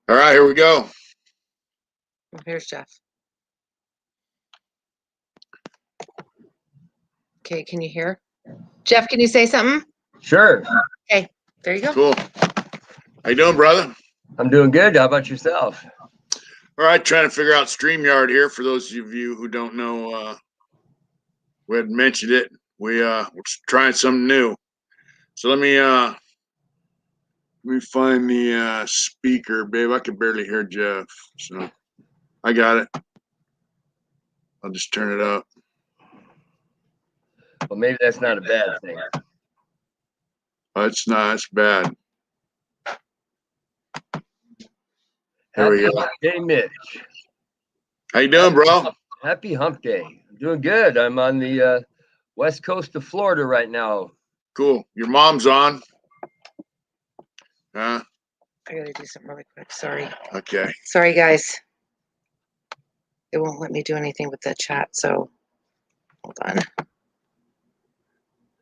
All right, here we go. Here's Jeff. Okay, can you hear? Jeff, can you say something? Sure. Okay, there you go. Cool. How you doing, brother? I'm doing good. How about yourself? All right, trying to figure out StreamYard here. For those of you who don't know, we had mentioned it. We're trying something new. So let me find the speaker, babe. I can barely hear Jeff, so I got it. I'll just turn it up. Well, maybe that's not a bad thing. It's not. It's bad. Happy Hump Day, Mitch. How you doing, bro? Happy Hump Day. I'm doing good. I'm on the west coast of Florida right now. Cool. Your mom's on. I gotta do something really quick. Sorry. Okay. Sorry, guys. It won't let me do anything with the chat, so hold on.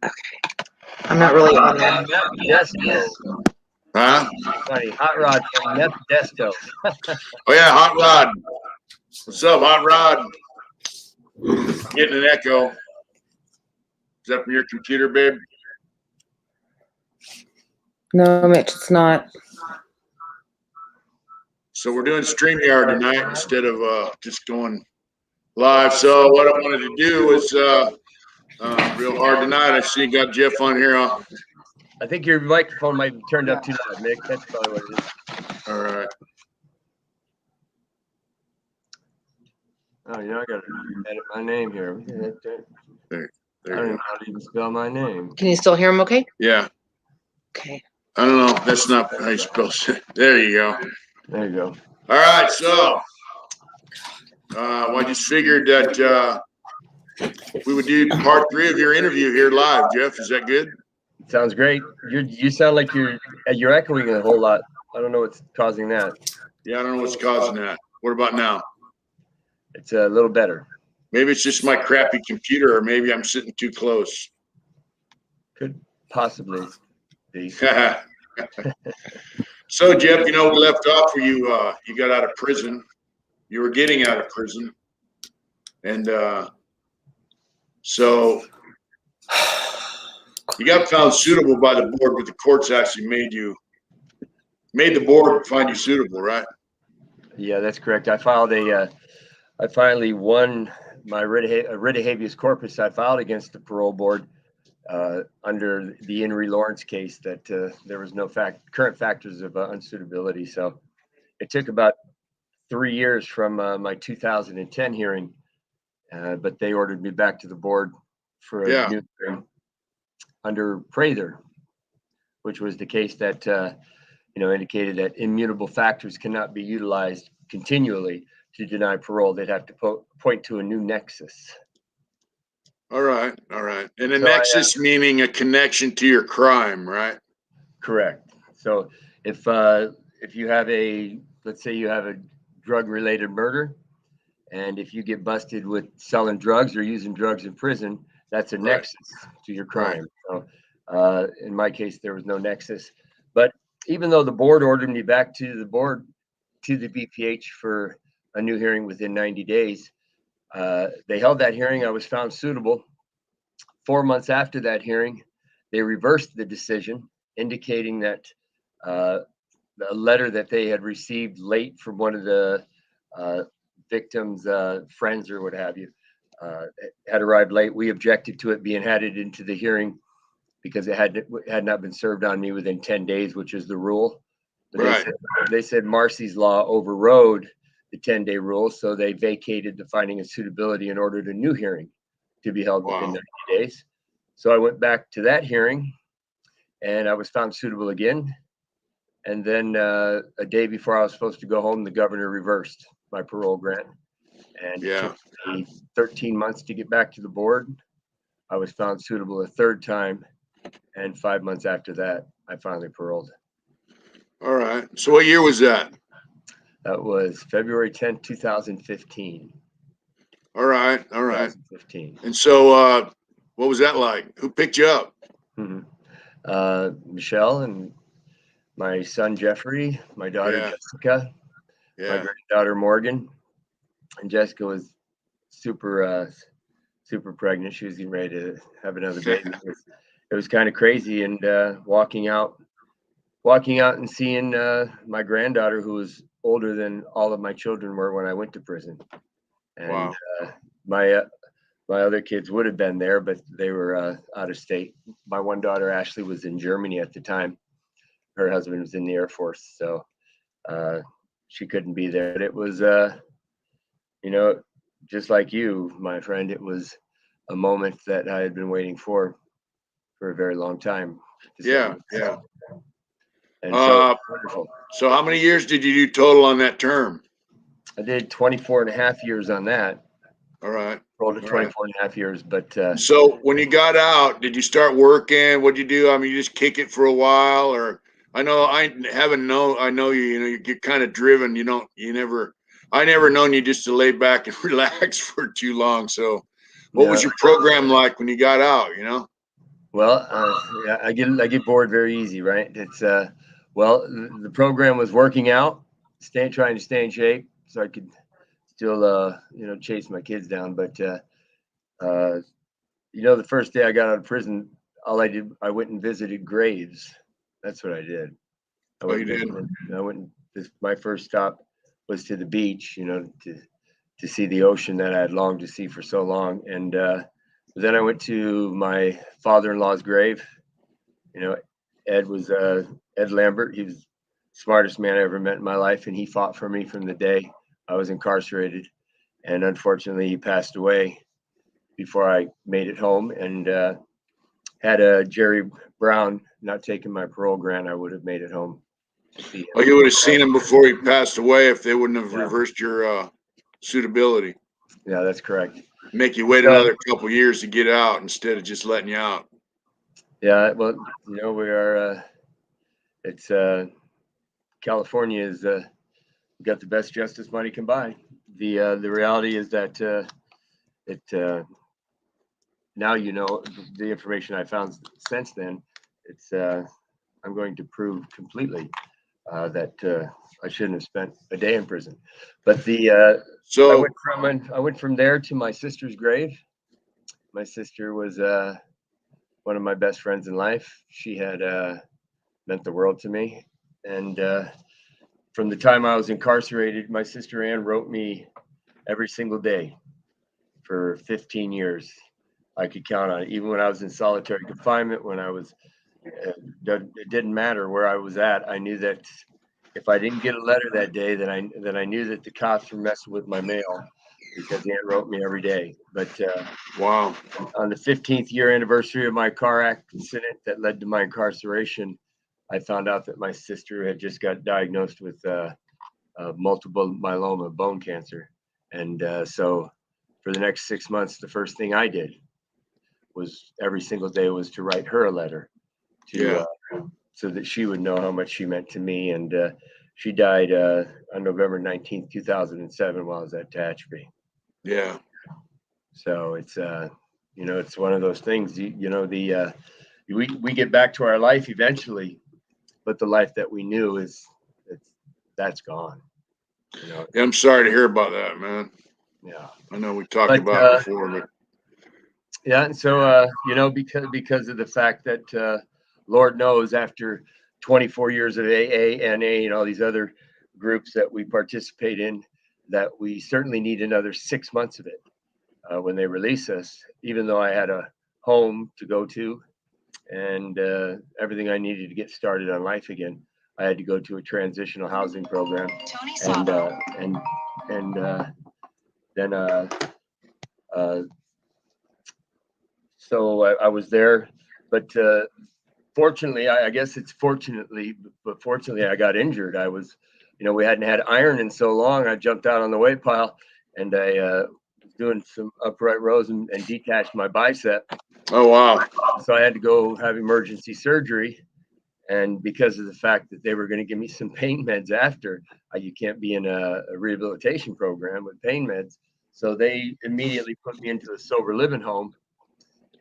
Okay. I'm not really on that. Huh? Funny. Hot Rod from Desto. Oh, yeah, Hot Rod. What's up, Hot Rod? Getting an echo. Is that from your computer, babe? No, Mitch, it's not. So we're doing StreamYard tonight instead of just going live. So what I wanted to do was real hard tonight. I see you got Jeff on here. I think your microphone might be turned up too loud, Nick. That's probably what it is. All right. Oh, yeah, I got to edit my name here. There I don't know how to even spell my name. Can you still hear him okay? Yeah. Okay. I don't know. That's not how you spell it. There you go. There you go. All right. So I just figured that we would do part 3 of your interview here live. Jeff, is that good? Sounds great. You sound like you're echoing a whole lot. I don't know what's causing that. Yeah, I don't know what's causing that. What about now? It's a little better. Maybe it's just my crappy computer, or maybe I'm sitting too close. Could possibly be. So, Jeff, we left off where you got out of prison. You were getting out of prison. And so you got found suitable by the board, but the courts actually made the board find you suitable, right? Yeah, that's correct. I finally won my writ of habeas corpus. I filed against the parole board under the Henry Lawrence case that there was no current factors of unsuitability. So it took about 3 years from my 2010 hearing, but they ordered me back to the board for a new hearing under Prather, which was the case that indicated that immutable factors cannot be utilized continually to deny parole. They'd have to point to a new nexus. All right. And a nexus meaning a connection to your crime, right? Correct. So if you have let's say you have a drug-related murder, and if you get busted with selling drugs or using drugs in prison, that's a nexus to your crime. Right. So in my case, there was no nexus. But even though the board ordered me back to the BPH for a new hearing within 90 days, they held that hearing. I was found suitable. 4 months after that hearing, they reversed the decision, indicating that the letter that they had received late from one of the victim's friends or what have you had arrived late. We objected to it being added into the hearing because it had not been served on me within 10 days, which is the rule. But they said Marcy's law overrode the 10-day rule, so they vacated the finding of suitability and ordered a new hearing to be held within 90 days. So I went back to that hearing, and I was found suitable again. And then a day before I was supposed to go home, the governor reversed my parole grant. And it took me 13 months to get back to the board. I was found suitable a third time. And 5 months after that, I finally paroled. All right. So what year was that? That was February 10th, 2015. All right. 2015. And so what was that like? Who picked you up? Michelle and my son Jeffrey, my daughter Yeah. Jessica, my Yeah. granddaughter Morgan, and Jessica was super pregnant. She was getting ready to have another baby. It was kind of crazy, and walking out and seeing my granddaughter, who was older than all of my children were when I went to prison, and Wow. my other kids would have been there, but they were out of state. My one daughter Ashley was in Germany at the time. Her husband was in the Air Force, so she couldn't be there. But it was, just like you, my friend, it was a moment that I had been waiting for a very long time. Yeah. Yeah. And so Uh, wonderful. so how many years did you do total on that term? I did 24 and a half years on that. All right. Rolled to All 24 right. and a half years, but So when you got out, did you start working? What'd you do? I mean, you just kick it for a while, or I know I haven't known. I know you. You know, you get kind of driven. You don't. You never. I never known you just to lay back and relax for too long. So, what was yeah. your program like when you got out? You know. Well, yeah, I get bored very easy, right? It's well, the program was working out, trying to stay in shape, so I could still chase my kids down. But the first day I got out of prison, all I did, I went and visited graves. That's what I did. I Oh, went you did. I went. My first stop was to the beach, to see the ocean that I had longed to see for so long, and then I went to my father-in-law's grave. Ed was Ed Lambert. He was the smartest man I ever met in my life, and he fought for me from the day I was incarcerated. And unfortunately, he passed away before I made it home. And had a Jerry Brown not taken my parole grant, I would have made it home to see him. Oh, you would have seen him before he passed away if they wouldn't have Yeah. reversed your suitability. Yeah, that's correct. Make you wait another couple years to get out instead of just letting you out. Yeah, well, we are. It's California is got the best justice money can buy. The reality is that now the information I found since then. It's I'm going to prove completely that I shouldn't have spent a day in prison. But So I went from there to my sister's grave. My sister was one of my best friends in life. She had meant the world to me, and from the time I was incarcerated, my sister Ann wrote me every single day for 15 years. I could count on it. Even when I was in solitary confinement, when I was, it didn't matter where I was at. I knew that if I didn't get a letter that day, then I knew that the cops were messing with my mail, because Ann wrote me every day. But wow. on the 15th year anniversary of my car accident that led to my incarceration, I found out that my sister had just got diagnosed with multiple myeloma, bone cancer. And so for the next 6 months, the first thing I did was every single day was to write her a letter to so that she would know how much she meant to me. And she died on November 19th, 2007, while I was at Tehachapi. Yeah. So it's it's one of those things. We get back to our life eventually, but the life that we knew that's gone. Yeah, I'm sorry to hear about that, man. Yeah. I know we talked about it before, but yeah. And so because of the fact that Lord knows, after 24 years of AA, NA, and all these other groups that we participate in, that we certainly need another 6 months of it when they release us. Even though I had a home to go to and everything I needed to get started on life again, I had to go to a transitional housing program. So I was there, but fortunately, I guess it's fortunately, but fortunately, I got injured. I was, we hadn't had iron in so long. I jumped out on the weight pile, and I was doing some upright rows and detached my bicep. oh wow. So I had to go have emergency surgery. And because of the fact that they were going to give me some pain meds after, you can't be in a rehabilitation program with pain meds. So they immediately put me into a sober living home.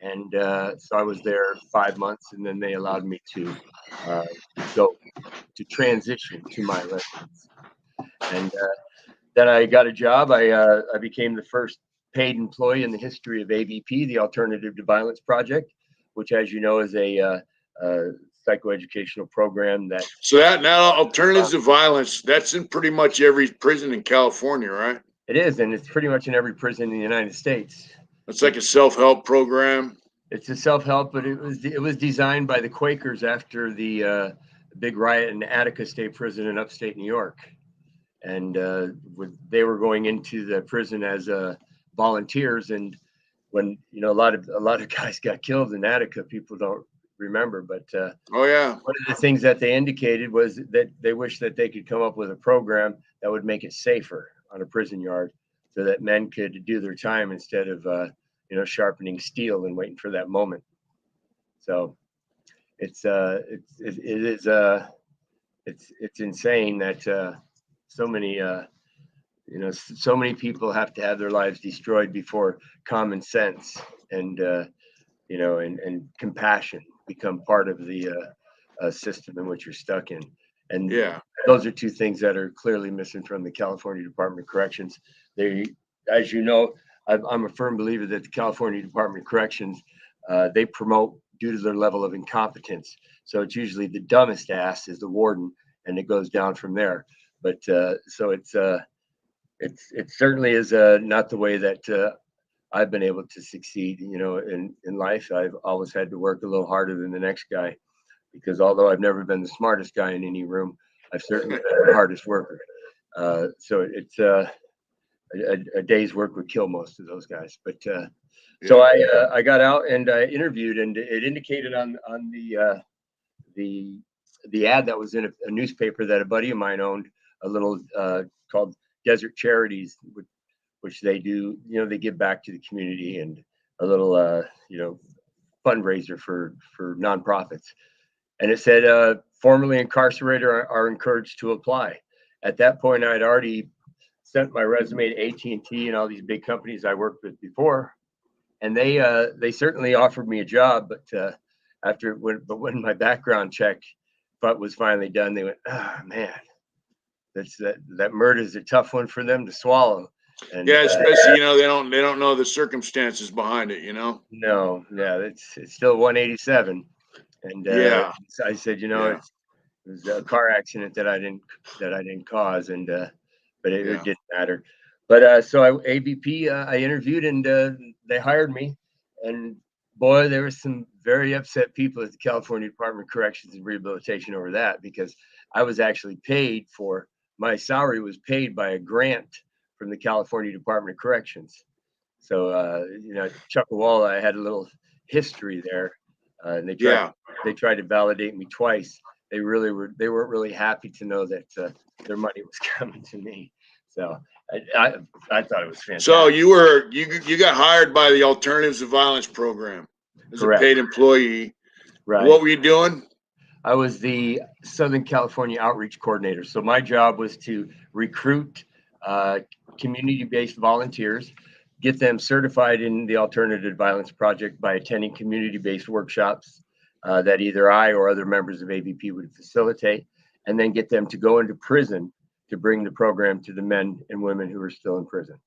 And so I was there 5 months, and then they allowed me to go to transition to my residence. And then I got a job. I became the first paid employee in the history of AVP, the Alternative to Violence Project, which, as you know, is a psychoeducational program that. So that now alternatives to violence, that's in pretty much every prison in California, right? It is, and it's pretty much in every prison in the United States. It's like a self-help program. It's a self-help, but it was designed by the Quakers after the big riot in Attica State Prison in upstate New York, and they were going into the prison as volunteers. And when a lot of guys got killed in Attica, people don't remember, but oh yeah, one of the things that they indicated was that they wish that they could come up with a program that would make it safer on a prison yard, so that men could do their time instead of sharpening steel and waiting for that moment. So it's insane that so many people have to have their lives destroyed before common sense and and compassion become part of the system in which you're stuck in. And yeah, those are two things that are clearly missing from the California Department of Corrections. They, as you know, I'm a firm believer that the California Department of Corrections, they promote due to their level of incompetence. So it's usually the dumbest ass is the warden, and it goes down from there. But so it certainly is not the way that I've been able to succeed. In life, I've always had to work a little harder than the next guy, because although I've never been the smartest guy in any room, I've certainly been the hardest worker. So it's a day's work would kill most of those guys. But so I got out and I interviewed, and it indicated on the ad that was in a newspaper that a buddy of mine owned, a little called Desert Charities, which they do. They give back to the community, and a little fundraiser for nonprofits. And it said formerly incarcerated are encouraged to apply. At that point, I had already sent my resume to AT&T and all these big companies I worked with before, and they certainly offered me a job. But when my background check was finally done, they went, "Oh man, that murder is a tough one for them to swallow." And, yeah, especially they don't know the circumstances behind it. No, yeah, it's still 187, and yeah, I said, yeah. it was a car accident that I didn't cause, and but it didn't matter. But so AVP, I interviewed, and they hired me, and boy, there were some very upset people at the California Department of Corrections and Rehabilitation over that, because I was actually paid for my salary was paid by a grant from the California Department of Corrections. So Chuckawalla, I had a little history there, and they tried to validate me twice. They weren't really happy to know that their money was coming to me. So I thought it was fantastic. So you got hired by the Alternatives to Violence program as Correct. a paid employee. Right. What were you doing? I was the Southern California Outreach Coordinator. So my job was to recruit community-based volunteers, get them certified in the Alternative to Violence Project by attending community-based workshops that either I or other members of AVP would facilitate, and then get them to go into prison to bring the program to the men and women who are still in prison.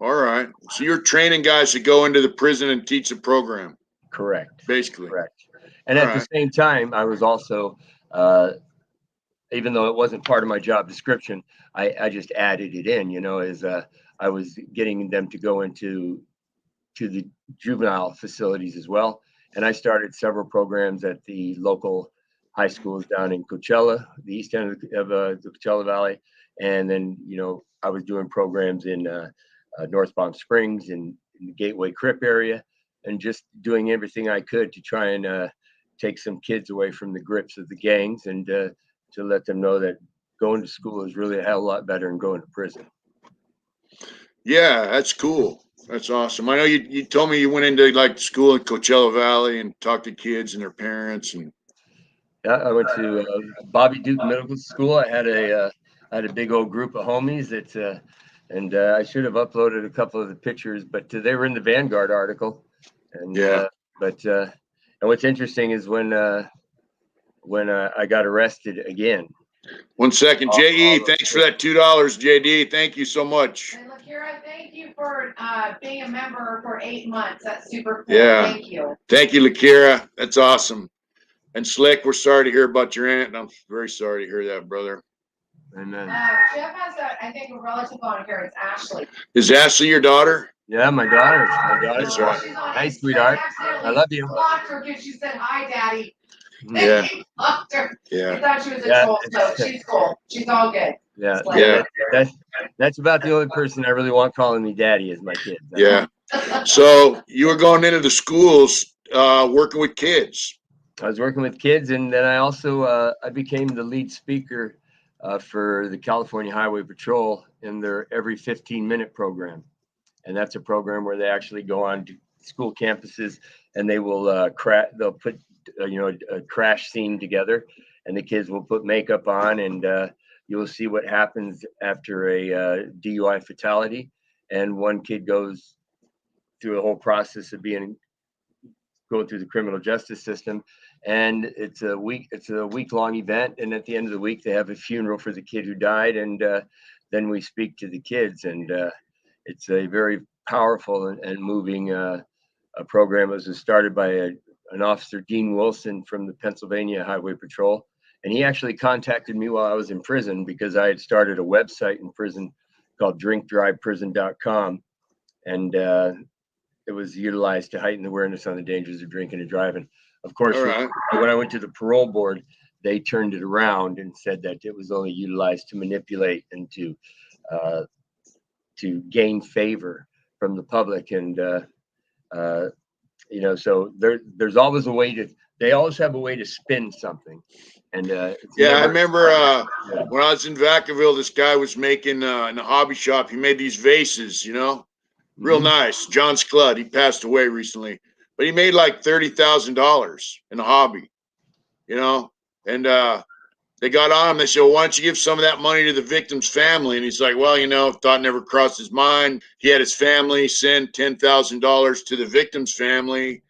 All right. So you're training guys to go into the prison and teach the program. Correct. Basically. Correct. And at the same time, I was also, even though it wasn't part of my job description, I just added it in, as I was getting them to go into the juvenile facilities as well. And I started several programs at the local high schools down in Coachella, the east end of the Coachella Valley. And then, I was doing programs in North Palm Springs and in the Gateway Crip area, and just doing everything I could to try and take some kids away from the grips of the gangs, and to let them know that going to school is really a hell of a lot better than going to prison. Yeah, that's cool. That's awesome. I know you told me you went into like school in Coachella Valley and talked to kids and their parents. And yeah, I went to Bobby Duke Middle School. I had a big old group of homies that, and I should have uploaded a couple of the pictures, but they were in the Vanguard article. And Yeah. and what's interesting is when I got arrested again. 1 second, JE. Thanks for that $2, JD. Thank you so much. And Lakira, thank you for being a member for 8 months. That's super cool. Yeah. Thank you. Thank you, Lakira. That's awesome. And Slick, we're sorry to hear about your aunt. I'm very sorry to hear that, brother. Amen. Jeff has I think a relative on here. It's Ashley. Is Ashley your daughter? Yeah, my daughter. That's right. Hi, sweetheart. I love you. Blocked her because she said hi, Daddy. Yeah. Blocked her. Yeah. I thought she was a troll, so she's cool. She's all good. Yeah, Yeah. that's about the only person I really want calling me daddy is my kids. Yeah. So you were going into the schools, working with kids. I was working with kids, and then I also I became the lead speaker for the California Highway Patrol in their every 15-minute program, and that's a program where they actually go on to school campuses and they will they'll put a crash scene together, and the kids will put makeup on, and you will see what happens after a DUI fatality, and one kid goes through a whole process of going through the criminal justice system, and it's a week-long event, and at the end of the week they have a funeral for the kid who died, and then we speak to the kids, and it's a very powerful and moving a program. It was started by an officer, Dean Wilson, from the Pennsylvania Highway Patrol, and he actually contacted me while I was in prison because I had started a website in prison called drinkdriveprison.com, and it was utilized to heighten awareness on the dangers of drinking and driving. Of course, when I went to the parole board, they turned it around and said that it was only utilized to manipulate and to gain favor from the public. And so there's always a way they always have a way to spin something. And I remember when I was in Vacaville, this guy was making in a hobby shop. He made these vases, real nice. John Scludd, he passed away recently, but he made like $30,000 in a hobby, and they got on him. They said, well, why don't you give some of that money to the victim's family? And he's like, well, thought never crossed his mind. He had his family send $10,000 to the victim's family.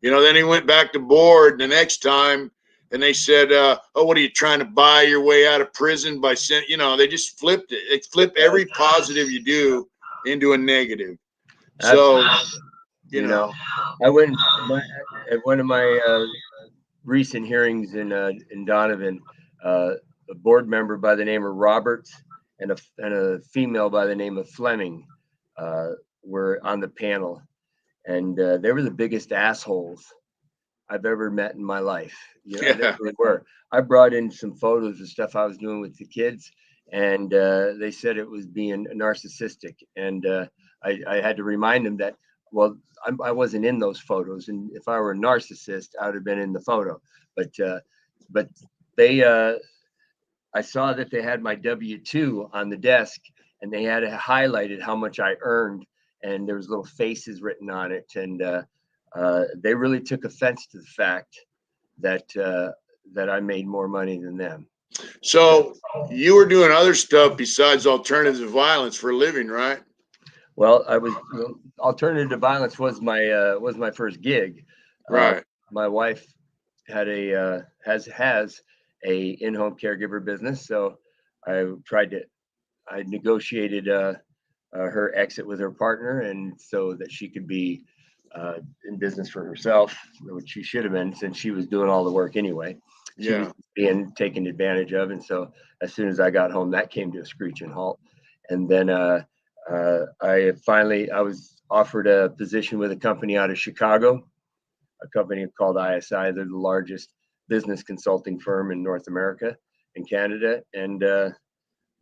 Then he went back to board the next time, and they said, oh, what are you trying to buy your way out of prison by sending, they just flipped it. They flip every positive you do into a negative. So, I went at one of my recent hearings in Donovan, a board member by the name of Roberts and a female by the name of Fleming were on the panel, and they were the biggest assholes I've ever met in my life. They really were. I brought in some photos of stuff I was doing with the kids, and they said it was being narcissistic, and I had to remind them that, well, I wasn't in those photos, and if I were a narcissist, I would have been in the photo. But they, I saw that they had my W-2 on the desk, and they had highlighted how much I earned, and there was little faces written on it, and they really took offense to the fact that I made more money than them. So you were doing other stuff besides alternative violence for a living, right? Well, alternative violence was my first gig. Right. My wife had has a in-home caregiver business, so I negotiated her exit with her partner, and so that she could be in business for herself, which she should have been since she was doing all the work anyway. She was being taken advantage of, and so as soon as I got home, that came to a screeching halt. And then I was offered a position with a company out of Chicago, a company called ISI. They're the largest business consulting firm in North America and Canada. And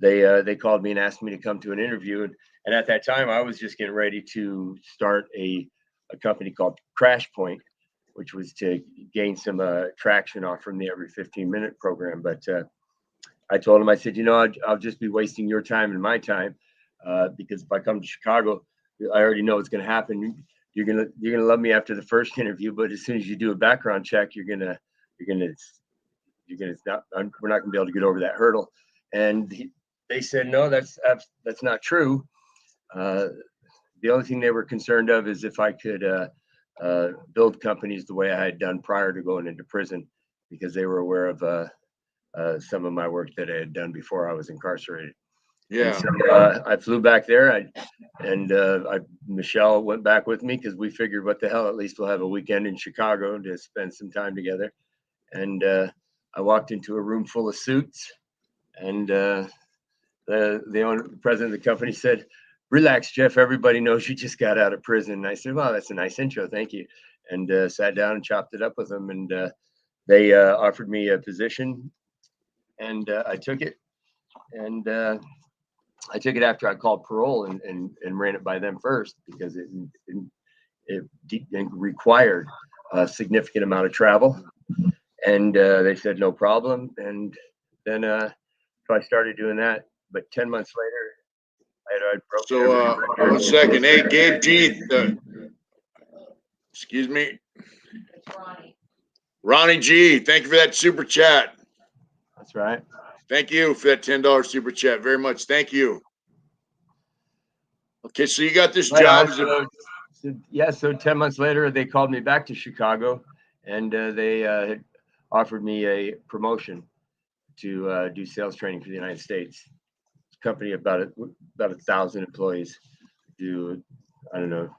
they called me and asked me to come to an interview. And at that time, I was just getting ready to start a company called Crash Point, which was to gain some traction off from the every 15-minute program. But I told him, I said, I'll just be wasting your time and my time. Because if I come to Chicago, I already know what's going to happen. You're gonna love me after the first interview, but as soon as you do a background check, we're not gonna be able to get over that hurdle. And they said, no, that's not true. The only thing they were concerned of is if I could build companies the way I had done prior to going into prison, because they were aware of some of my work that I had done before I was incarcerated. And Yeah. so I flew back there, Michelle went back with me because we figured, what the hell, at least we'll have a weekend in Chicago to spend some time together. And I walked into a room full of suits, and the president of the company said, "Relax, Jeff. Everybody knows you just got out of prison." And I said, "Well, that's a nice intro, thank you." And sat down and chopped it up with them, and they offered me a position, and I took it. And I took it after I called Parole and ran it by them first, because it required a significant amount of travel. And they said no problem. And then so I started doing that. But 10 months later, I broke. So 1 second. Hey, Gabe G. Excuse me. Ronnie G. Thank you for that super chat. That's right. Thank you for that $10 super chat. Very much. Thank you. Okay, so you got this job. So 10 months later, they called me back to Chicago, and they had offered me a promotion to do sales training for the United States. It's a company of about 1,000 employees, do, I don't know,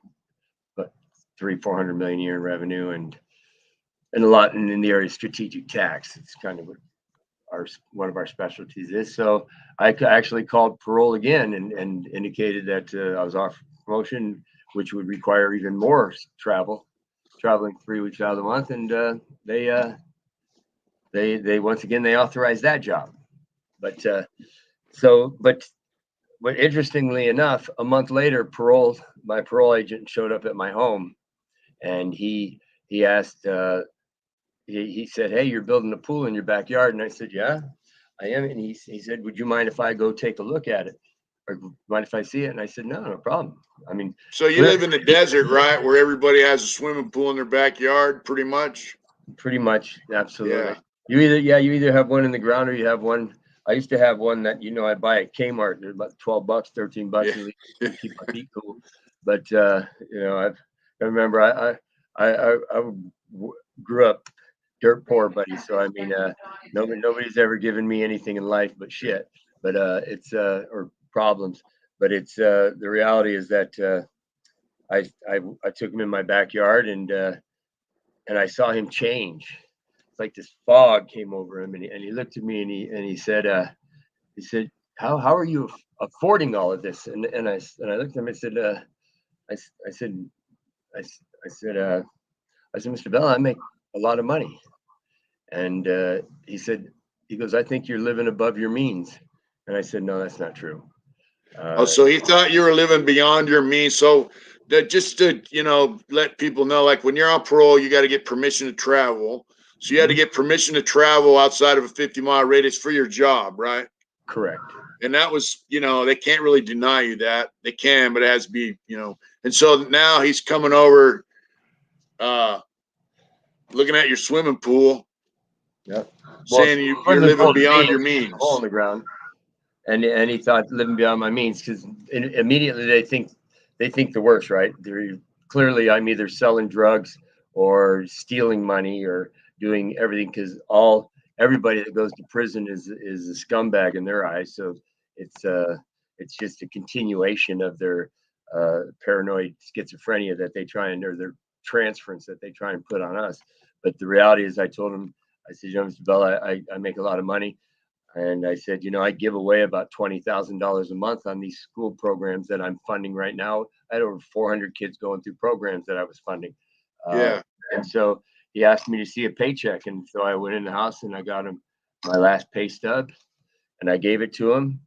but 300-400 million a year in revenue, and a lot in the area of strategic tax. It's kind of what one of our specialties is. So I actually called Parole again and indicated that I was offered promotion, which would require even more traveling 3 weeks out of the month. And they once again, they authorized that job. But interestingly enough, a month later, my parole agent showed up at my home, and he asked, he said, "Hey, you're building a pool in your backyard." And I said, "Yeah, I am." And he said, "Would you mind if I go take a look at it? Or mind if I see it?" And I said, no problem. I mean, so you live in the desert, right? Where everybody has a swimming pool in their backyard, pretty much? Pretty much, absolutely. Yeah. You either have one in the ground, or you have one. I used to have one that, I buy at Kmart. They're about $12, $13, Yeah. and keep my feet cool. But I remember I grew up dirt poor, buddy. So I mean, nobody's ever given me anything in life but shit. But it's or problems. But it's the reality is that I took him in my backyard, and I saw him change. It's like this fog came over him, and he looked at me, and he said, how are you affording all of this? And I looked at him and said, I said, Mr. Bell, I make a lot of money. And he goes, "I think you're living above your means." And I said, "No, that's not true." So he thought you were living beyond your means. So that just to, let people know, like when you're on parole, you got to get permission to travel. So you had to get permission to travel outside of a 50-mile radius for your job, right? Correct. And that was, they can't really deny you that. They can, but it has to be, And so now he's coming over, looking at your swimming pool. Yep. Saying you're living beyond your means. Hole in the ground. And he thought living beyond my means, because immediately they think the worst, right? Clearly I'm either selling drugs or stealing money or doing everything, because everybody that goes to prison is a scumbag in their eyes. So it's just a continuation of their paranoid schizophrenia that they try or their transference that they try and put on us. But the reality is, I told him, I said, Mr. Bell, I make a lot of money. And I said, I give away about $20,000 a month on these school programs that I'm funding right now. I had over 400 kids going through programs that I was funding. And so he asked me to see a paycheck. And so I went in the house and I got him my last pay stub, and I gave it to him,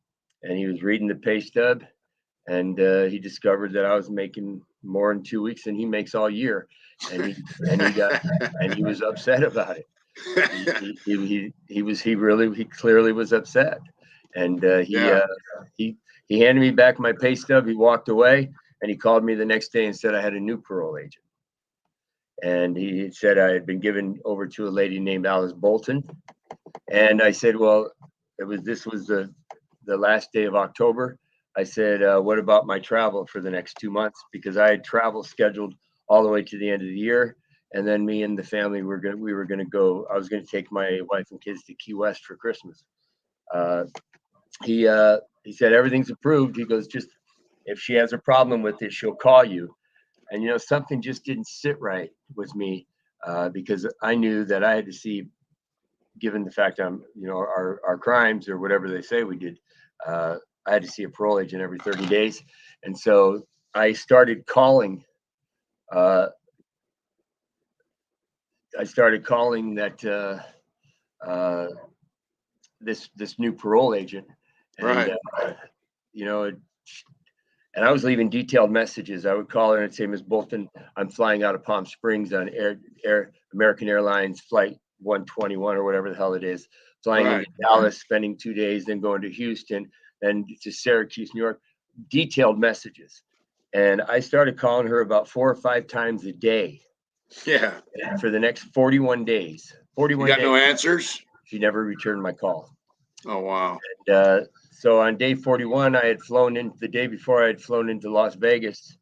and he was reading the pay stub, and he discovered that I was making more in 2 weeks than he makes all year. And he was upset about it. He clearly was upset, and he handed me back my pay stub. He walked away, and he called me the next day and said I had a new parole agent, and he said I had been given over to a lady named Alice Bolton. And I said, well, this was the last day of October. I said, what about my travel for the next 2 months? Because I had travel scheduled all the way to the end of the year. And then me and the family I was going to take my wife and kids to Key West for Christmas. He said, everything's approved. He goes, just if she has a problem with it, she'll call you. And, something just didn't sit right with me because I knew that I had to see, given the fact I'm, our crimes or whatever they say we did, I had to see a parole agent every 30 days. And so I started calling that this new parole agent, and Right. And I was leaving detailed messages. I would call her and say, Ms. Bolton, I'm flying out of Palm Springs on American Airlines flight 121 or whatever the hell it is, flying into Dallas, spending 2 days, then going to Houston, then to Syracuse, New York, detailed messages. And I started calling her about 4 or 5 times a day. Yeah. For the next 41 days. 41 You got days. no answers? She never returned my call. Oh, wow. And so on day 41, the day before I had flown into Las Vegas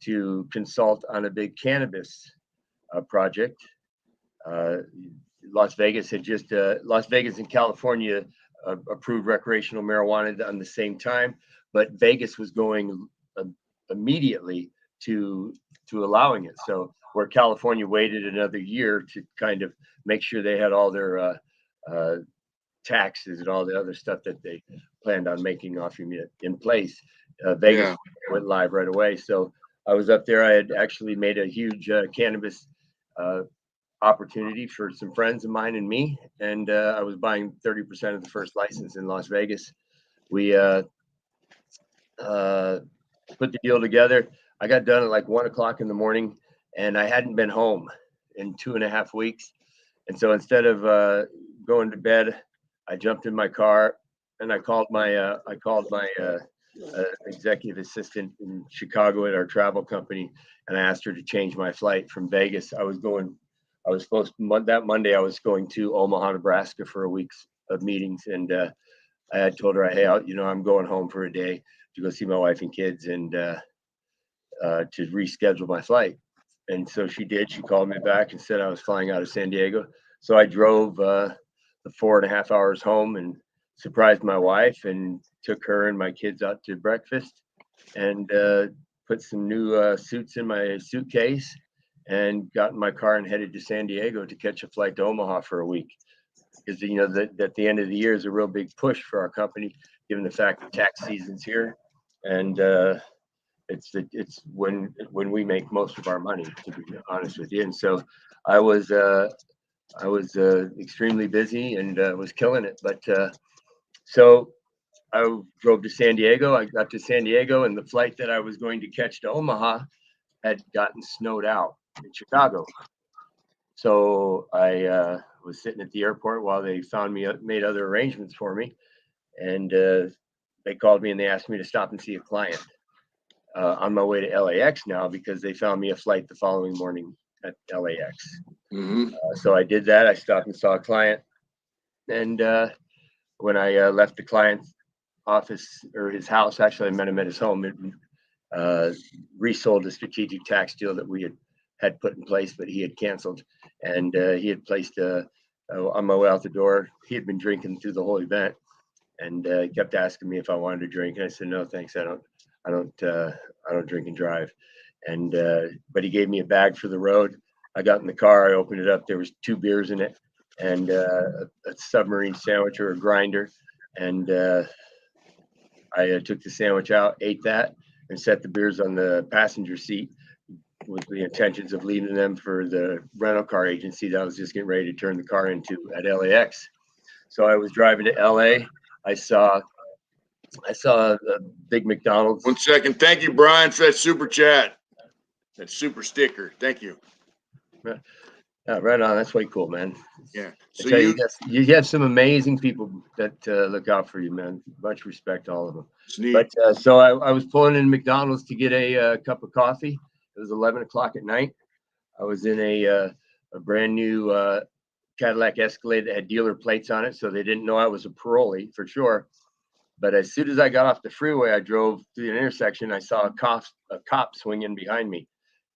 to consult on a big cannabis project. Las Vegas and California approved recreational marijuana on the same time, but Vegas was going immediately to allowing it. So where California waited another year to kind of make sure they had all their taxes and all the other stuff that they planned on making off in place, Vegas went live right away. So I was up there. I had actually made a huge cannabis opportunity for some friends of mine and me, and I was buying 30% of the first license in Las Vegas. We put the deal together. I got done at like 1 o'clock in the morning, and I hadn't been home in 2.5 weeks. And so instead of going to bed, I jumped in my car and I called my executive assistant in Chicago at our travel company, and I asked her to change my flight from Vegas. That Monday I was going to Omaha, Nebraska for a week of meetings, and I had told her, hey, I'm going home for a day to go see my wife and kids and to reschedule my flight. And so she did. She called me back and said I was flying out of San Diego. So I drove the 4.5 hours home and surprised my wife and took her and my kids out to breakfast and put some new suits in my suitcase and got in my car and headed to San Diego to catch a flight to Omaha for a week. Because at the end of the year is a real big push for our company, given the fact that tax season's here, and it's when we make most of our money, to be honest with you. And so I was extremely busy and was killing it. But so I drove to San Diego. I got to San Diego, and the flight that I was going to catch to Omaha had gotten snowed out in Chicago. So I was sitting at the airport while they made other arrangements for me. And they called me and they asked me to stop and see a client on my way to LAX now, because they found me a flight the following morning at LAX. Mm-hmm. So I did that. I stopped and saw a client. And when I left the client's office or his house, actually I met him at his home, it resold a strategic tax deal that we had put in place, but he had canceled. And he had placed on my way out the door, he had been drinking through the whole event, and kept asking me if I wanted to drink. And I said, no, thanks. I don't drink and drive. And but he gave me a bag for the road. I got in the car, I opened it up. There was 2 beers in it and a submarine sandwich or a grinder. And I took the sandwich out, ate that, and set the beers on the passenger seat with the intentions of leaving them for the rental car agency that I was just getting ready to turn the car into at LAX. So I was driving to LA. I saw a big McDonald's. 1 second. Thank you, Brian, for that super chat. That super sticker. Thank you. Yeah, right on. That's way cool, man. Yeah. So you have some amazing people that look out for you, man. Much respect to all of them. But so I was pulling in McDonald's to get a cup of coffee. It was 11 o'clock at night. I was in a brand new Cadillac Escalade that had dealer plates on it, so they didn't know I was a parolee for sure. But as soon as I got off the freeway, I drove through an intersection. I saw a cop swing in behind me,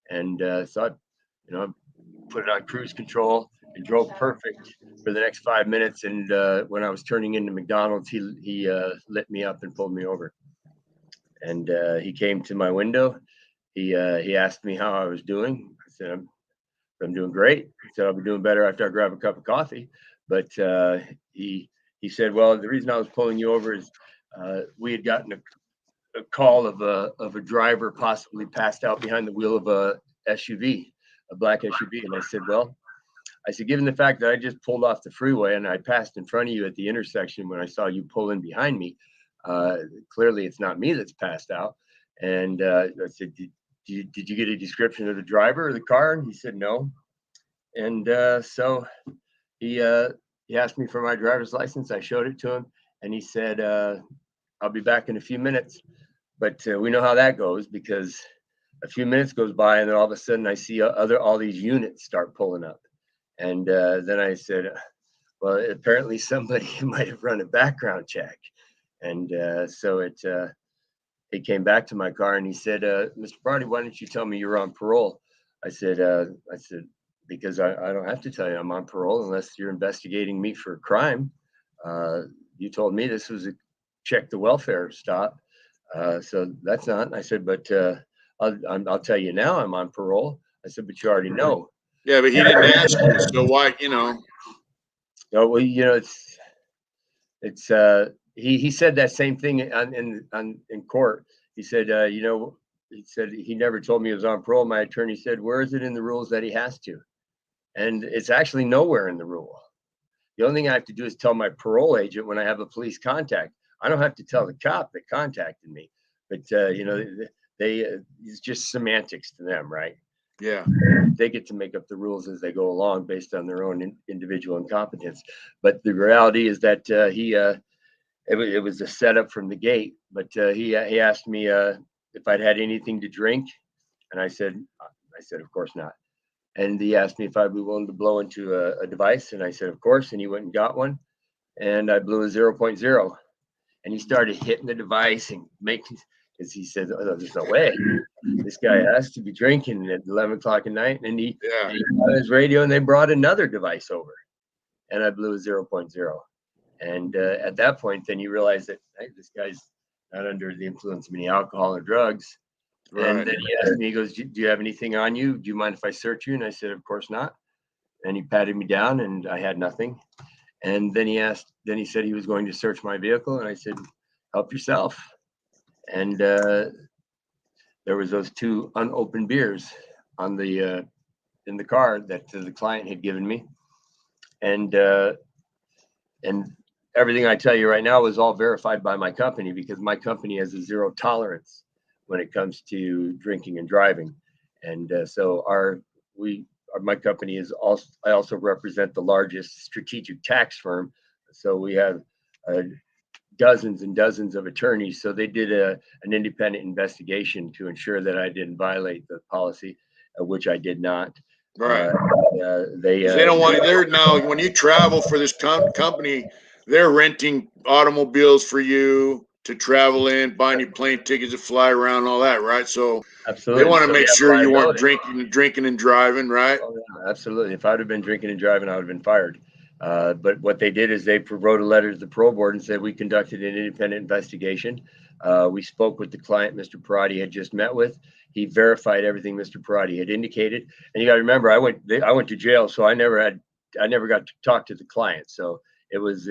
And so I, put it on cruise control and drove perfect for the next 5 minutes. And when I was turning into McDonald's, he lit me up and pulled me over. And he came to my window. He asked me how I was doing. I said, I'm doing great. He said, I'll be doing better after I grab a cup of coffee. But he said, well, the reason I was pulling you over is we had gotten a call of a driver possibly passed out behind the wheel of a SUV, a black SUV. And I said, well, given the fact that I just pulled off the freeway and I passed in front of you at the intersection when I saw you pull in behind me, clearly it's not me that's passed out. And I said, did you get a description of the driver or the car? And he said, no. And so he asked me for my driver's license. I showed it to him and he said, I'll be back in a few minutes. But we know how that goes, because a few minutes goes by and then all of a sudden I see all these units start pulling up. And then I said, well, apparently somebody might have run a background check. And so he came back to my car and he said, Mr. Parole, why didn't you tell me you're on parole? I said, because I don't have to tell you I'm on parole unless you're investigating me for a crime. You told me this was a check the welfare stop. So that's not. I said, but I'll tell you now I'm on parole. I said, but you already know. Yeah, but he didn't ask you, so why, No, well, it's he said that same thing in court. He said, he said he never told me he was on parole. My attorney said, where is it in the rules that he has to? And it's actually nowhere in the rule. The only thing I have to do is tell my parole agent when I have a police contact. I don't have to tell the cop that contacted me, but it's just semantics to them, right? Yeah. They get to make up the rules as they go along based on their own individual incompetence. But the reality is that it was a setup from the gate. But he asked me if I'd had anything to drink, and I said, of course not. And he asked me if I'd be willing to blow into a device, and I said, of course. And he went and got one, and I blew a 0.0. And he started hitting the device and making, because he said, oh, there's no way. This guy has to be drinking at 11 o'clock at night. And he got his radio and they brought another device over. And I blew a 0.0. And at that point, then you realize that, hey, this guy's not under the influence of any alcohol or drugs. Right. And then he asked me, he goes, do you have anything on you? Do you mind if I search you? And I said, of course not. And he patted me down and I had nothing. And then he said he was going to search my vehicle. And I said, help yourself. And there was those 2 unopened beers on the in the car that the client had given me. And everything I tell you right now is all verified by my company, because my company has a 0 tolerance when it comes to drinking and driving. And so my company is also, I also represent the largest strategic tax firm. So we have dozens and dozens of attorneys. So they did an independent investigation to ensure that I didn't violate the policy, which I did not. Right. They don't want, they're now, when you travel for this company, they're renting automobiles for you to travel in, buying you plane tickets to fly around, all that, right? So absolutely, they want to make sure you weren't drinking and driving, right? Oh, yeah, absolutely. If I'd have been drinking and driving, I would have been fired. But what they did is they wrote a letter to the parole board and said, we conducted an independent investigation. We spoke with the client Mr. Parole had just met with. He verified everything Mr. Parole had indicated. And you got to remember, I went to jail, so I never got to talk to the client. So it was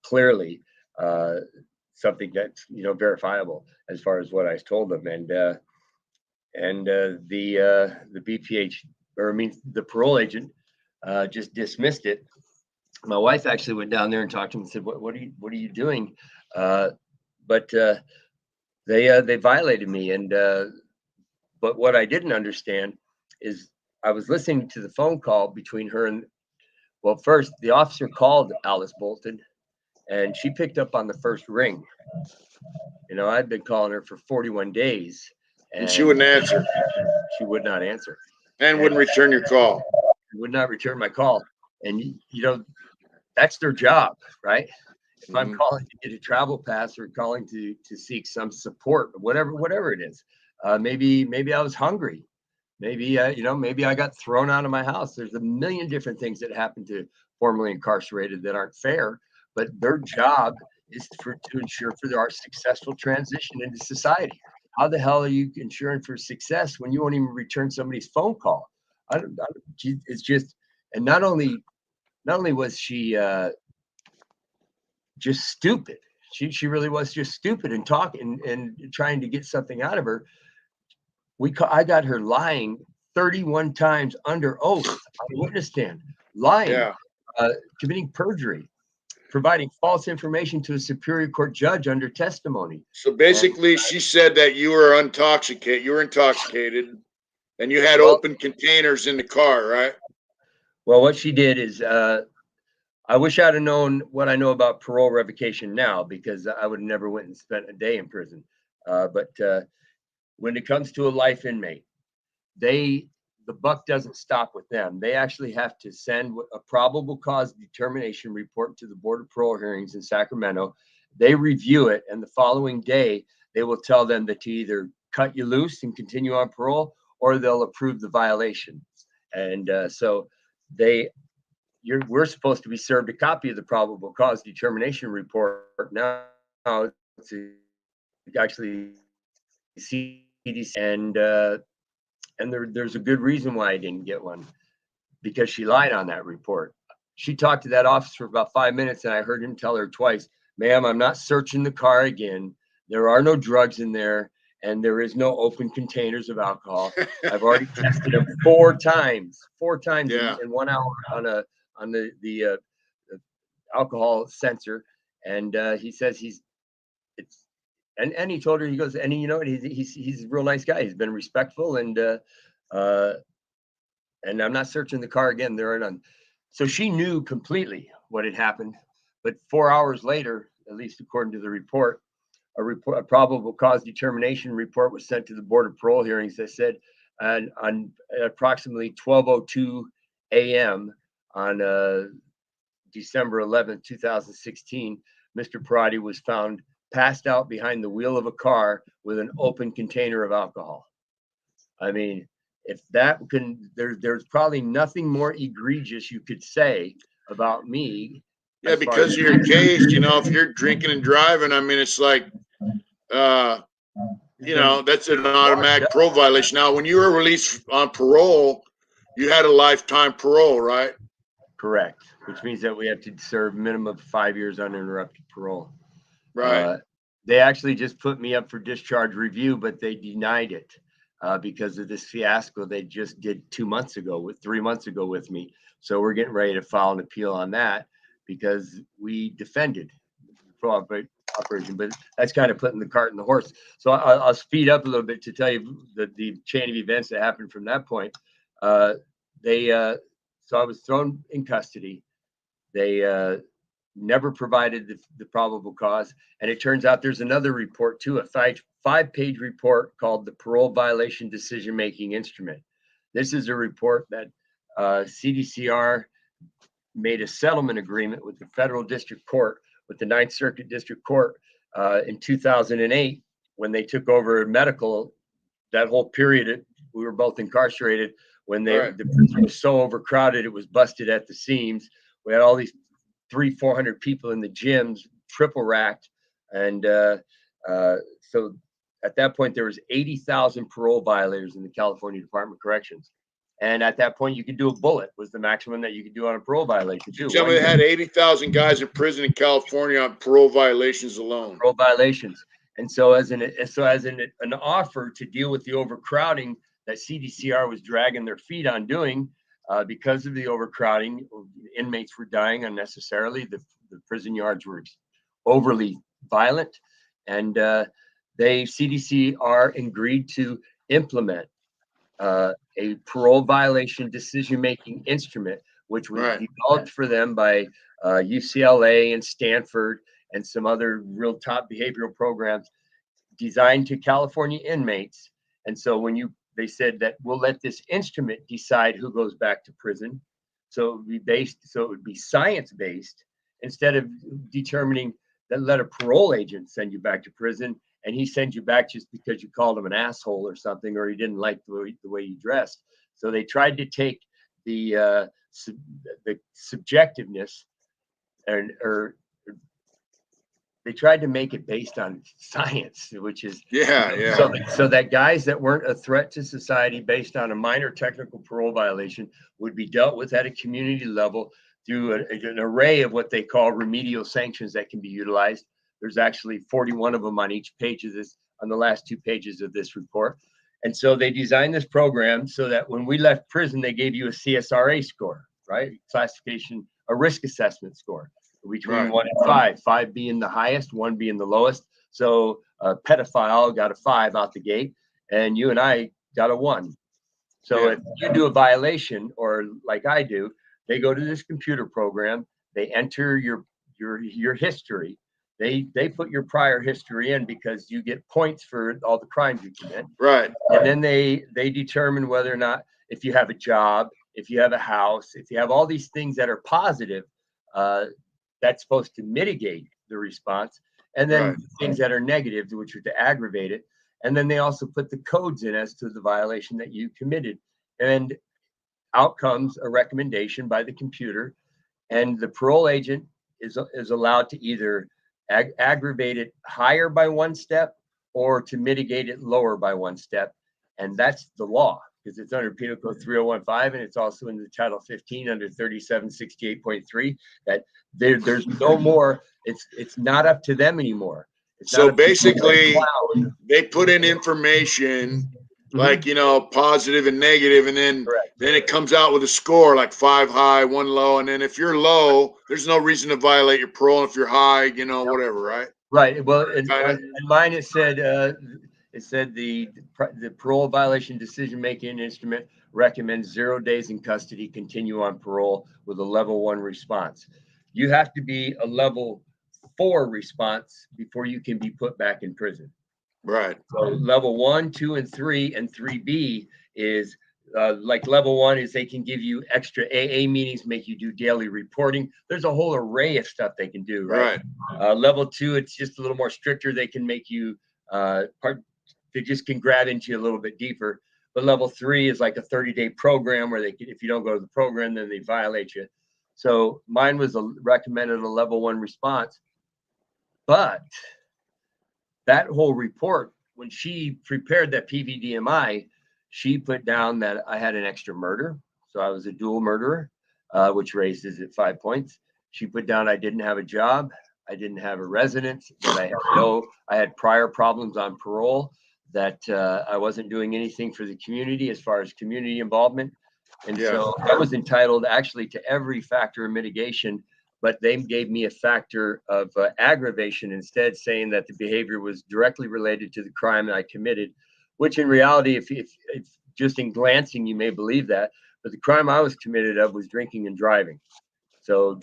clearly something that's verifiable as far as what I told them. And the BPH, the parole agent, just dismissed it. My wife actually went down there and talked to him and said, "What are you doing?" But they violated me. And but what I didn't understand is I was listening to the phone call between her and, well, first the officer called Alice Bolton, and she picked up on the first ring. I'd been calling her for 41 days. And she wouldn't answer. She would not answer. And wouldn't return your call. Would not return my call. And, that's their job, right? If I'm calling to get a travel pass or calling to seek some support, whatever it is, Maybe I was hungry. Maybe maybe I got thrown out of my house. There's a million different things that happen to formerly incarcerated that aren't fair, but their job is to ensure for our successful transition into society. How the hell are you ensuring for success when you won't even return somebody's phone call? It's just, and not only was she just stupid, she really was just stupid and talking and trying to get something out of her. I got her lying 31 times under oath on the witness stand, lying, committing perjury, providing false information to a superior court judge under testimony. So basically, she said that you were intoxicated, and you had open containers in the car, right? Well, what she did is, I wish I'd have known what I know about parole revocation now, because I would have never went and spent a day in prison. But when it comes to a life inmate, the buck doesn't stop with them. They actually have to send a probable cause determination report to the Board of Parole Hearings in Sacramento. They review it, and the following day, they will tell them that to either cut you loose and continue on parole, or they'll approve the violation. And so we're supposed to be served a copy of the probable cause determination report now. It's actually CDC, and there's a good reason why I didn't get one, because she lied on that report. She talked to that officer for about 5 minutes, and I heard him tell her twice, "Ma'am, I'm not searching the car again. There are no drugs in there, and there is no open containers of alcohol. I've already tested them 4 times in 1 hour on the alcohol sensor." And he says and he told her, he goes, and you know what, he's a real nice guy. He's been respectful, and I'm not searching the car again. There are none. So she knew completely what had happened. But 4 hours later, at least according to the report, a probable cause determination report was sent to the Board of Parole Hearings that said, on approximately 12:02 a.m. on December 11th, 2016, Mr. Parole was found passed out behind the wheel of a car with an open container of alcohol. I mean, if that there's probably nothing more egregious you could say about me. Yeah, because of your case, if you're drinking and driving, I mean, it's like, that's an automatic parole violation. Now, when you were released on parole, you had a lifetime parole, right? Correct, which means that we have to serve minimum of 5 years uninterrupted parole. Right. They actually just put me up for discharge review, but they denied it because of this fiasco they just did 3 months ago with me. So we're getting ready to file an appeal on that, because we defended the parole operation, but that's kind of putting the cart in the horse. So I'll speed up a little bit to tell you the chain of events that happened from that point. So I was thrown in custody. They never provided the probable cause. And it turns out there's another report too, a five-page report called the Parole Violation Decision-Making Instrument. This is a report that CDCR made a settlement agreement with the Federal District Court, with the Ninth Circuit District Court in 2008, when they took over medical. That whole period, we were both incarcerated. When the prison was so overcrowded, it was busted at the seams. We had all these 300-400 people in the gyms, triple racked. And so at that point, there was 80,000 parole violators in the California Department of Corrections. And at that point, you could do a bullet, was the maximum that you could do on a parole violation too. Tell me, they had 80,000 guys in prison in California on parole violations alone. Parole violations. And so as an offer to deal with the overcrowding that CDCR was dragging their feet on doing, because of the overcrowding, inmates were dying unnecessarily. The prison yards were overly violent, and CDCR agreed to implement a parole violation decision-making instrument, which was developed for them by UCLA and Stanford and some other real top behavioral programs designed to California inmates. And so they said that we'll let this instrument decide who goes back to prison. So it would be science-based, instead of determining that let a parole agent send you back to prison and he sends you back just because you called him an asshole or something, or he didn't like the way you dressed. So they tried to take the subjectiveness or they tried to make it based on science, which is so that guys that weren't a threat to society based on a minor technical parole violation would be dealt with at a community level through an array of what they call remedial sanctions that can be utilized. There's actually 41 of them on each page of this, on the last 2 pages of this report. And so they designed this program so that when we left prison, they gave you a CSRA score, right? Classification, a risk assessment score between 1 and 5, 5 being the highest, 1 being the lowest. So a pedophile got a 5 out the gate, and you and I got a 1. So if you do a violation, or like I do, they go to this computer program, they enter your history. They put your prior history in because you get points for all the crimes you commit. Right. And then they determine whether or not, if you have a job, if you have a house, if you have all these things that are positive, that's supposed to mitigate the response. And then things that are negative, which are to aggravate it. And then they also put the codes in as to the violation that you committed. And out comes a recommendation by the computer. And the parole agent is allowed to either aggravate it higher by 1 step or to mitigate it lower by 1 step. And that's the law, because it's under Penal Code 3015, and it's also in the Title 15 under 3768.3, that there's no more, it's not up to them anymore. So basically, they put in information like, positive and negative, and then it comes out with a score like 5 high, 1 low, and then if you're low, there's no reason to violate your parole. If you're high, whatever, right? Right. Well, in mine it said the parole violation decision-making instrument recommends 0 days in custody, continue on parole with a level 1 response. You have to be a level 4 response before you can be put back in prison. Right. So level 1, 2, and 3, and 3B is like level 1 is they can give you extra AA meetings, make you do daily reporting. There's a whole array of stuff they can do, right? Level 2, it's just a little more stricter. They can make you they just can grab into you a little bit deeper. But level 3 is like a 30-day program where if you don't go to the program, then they violate you. So mine was recommended a level 1 response. But that whole report, when she prepared that PVDMI, she put down that I had an extra murder. So I was a dual murderer, which raises it 5 points. She put down I didn't have a job. I didn't have a residence. That I had prior problems on parole, that I wasn't doing anything for the community as far as community involvement. And so I was entitled actually to every factor of mitigation, but they gave me a factor of aggravation instead, saying that the behavior was directly related to the crime that I committed, which in reality, if just in glancing, you may believe that, but the crime I was committed of was drinking and driving. So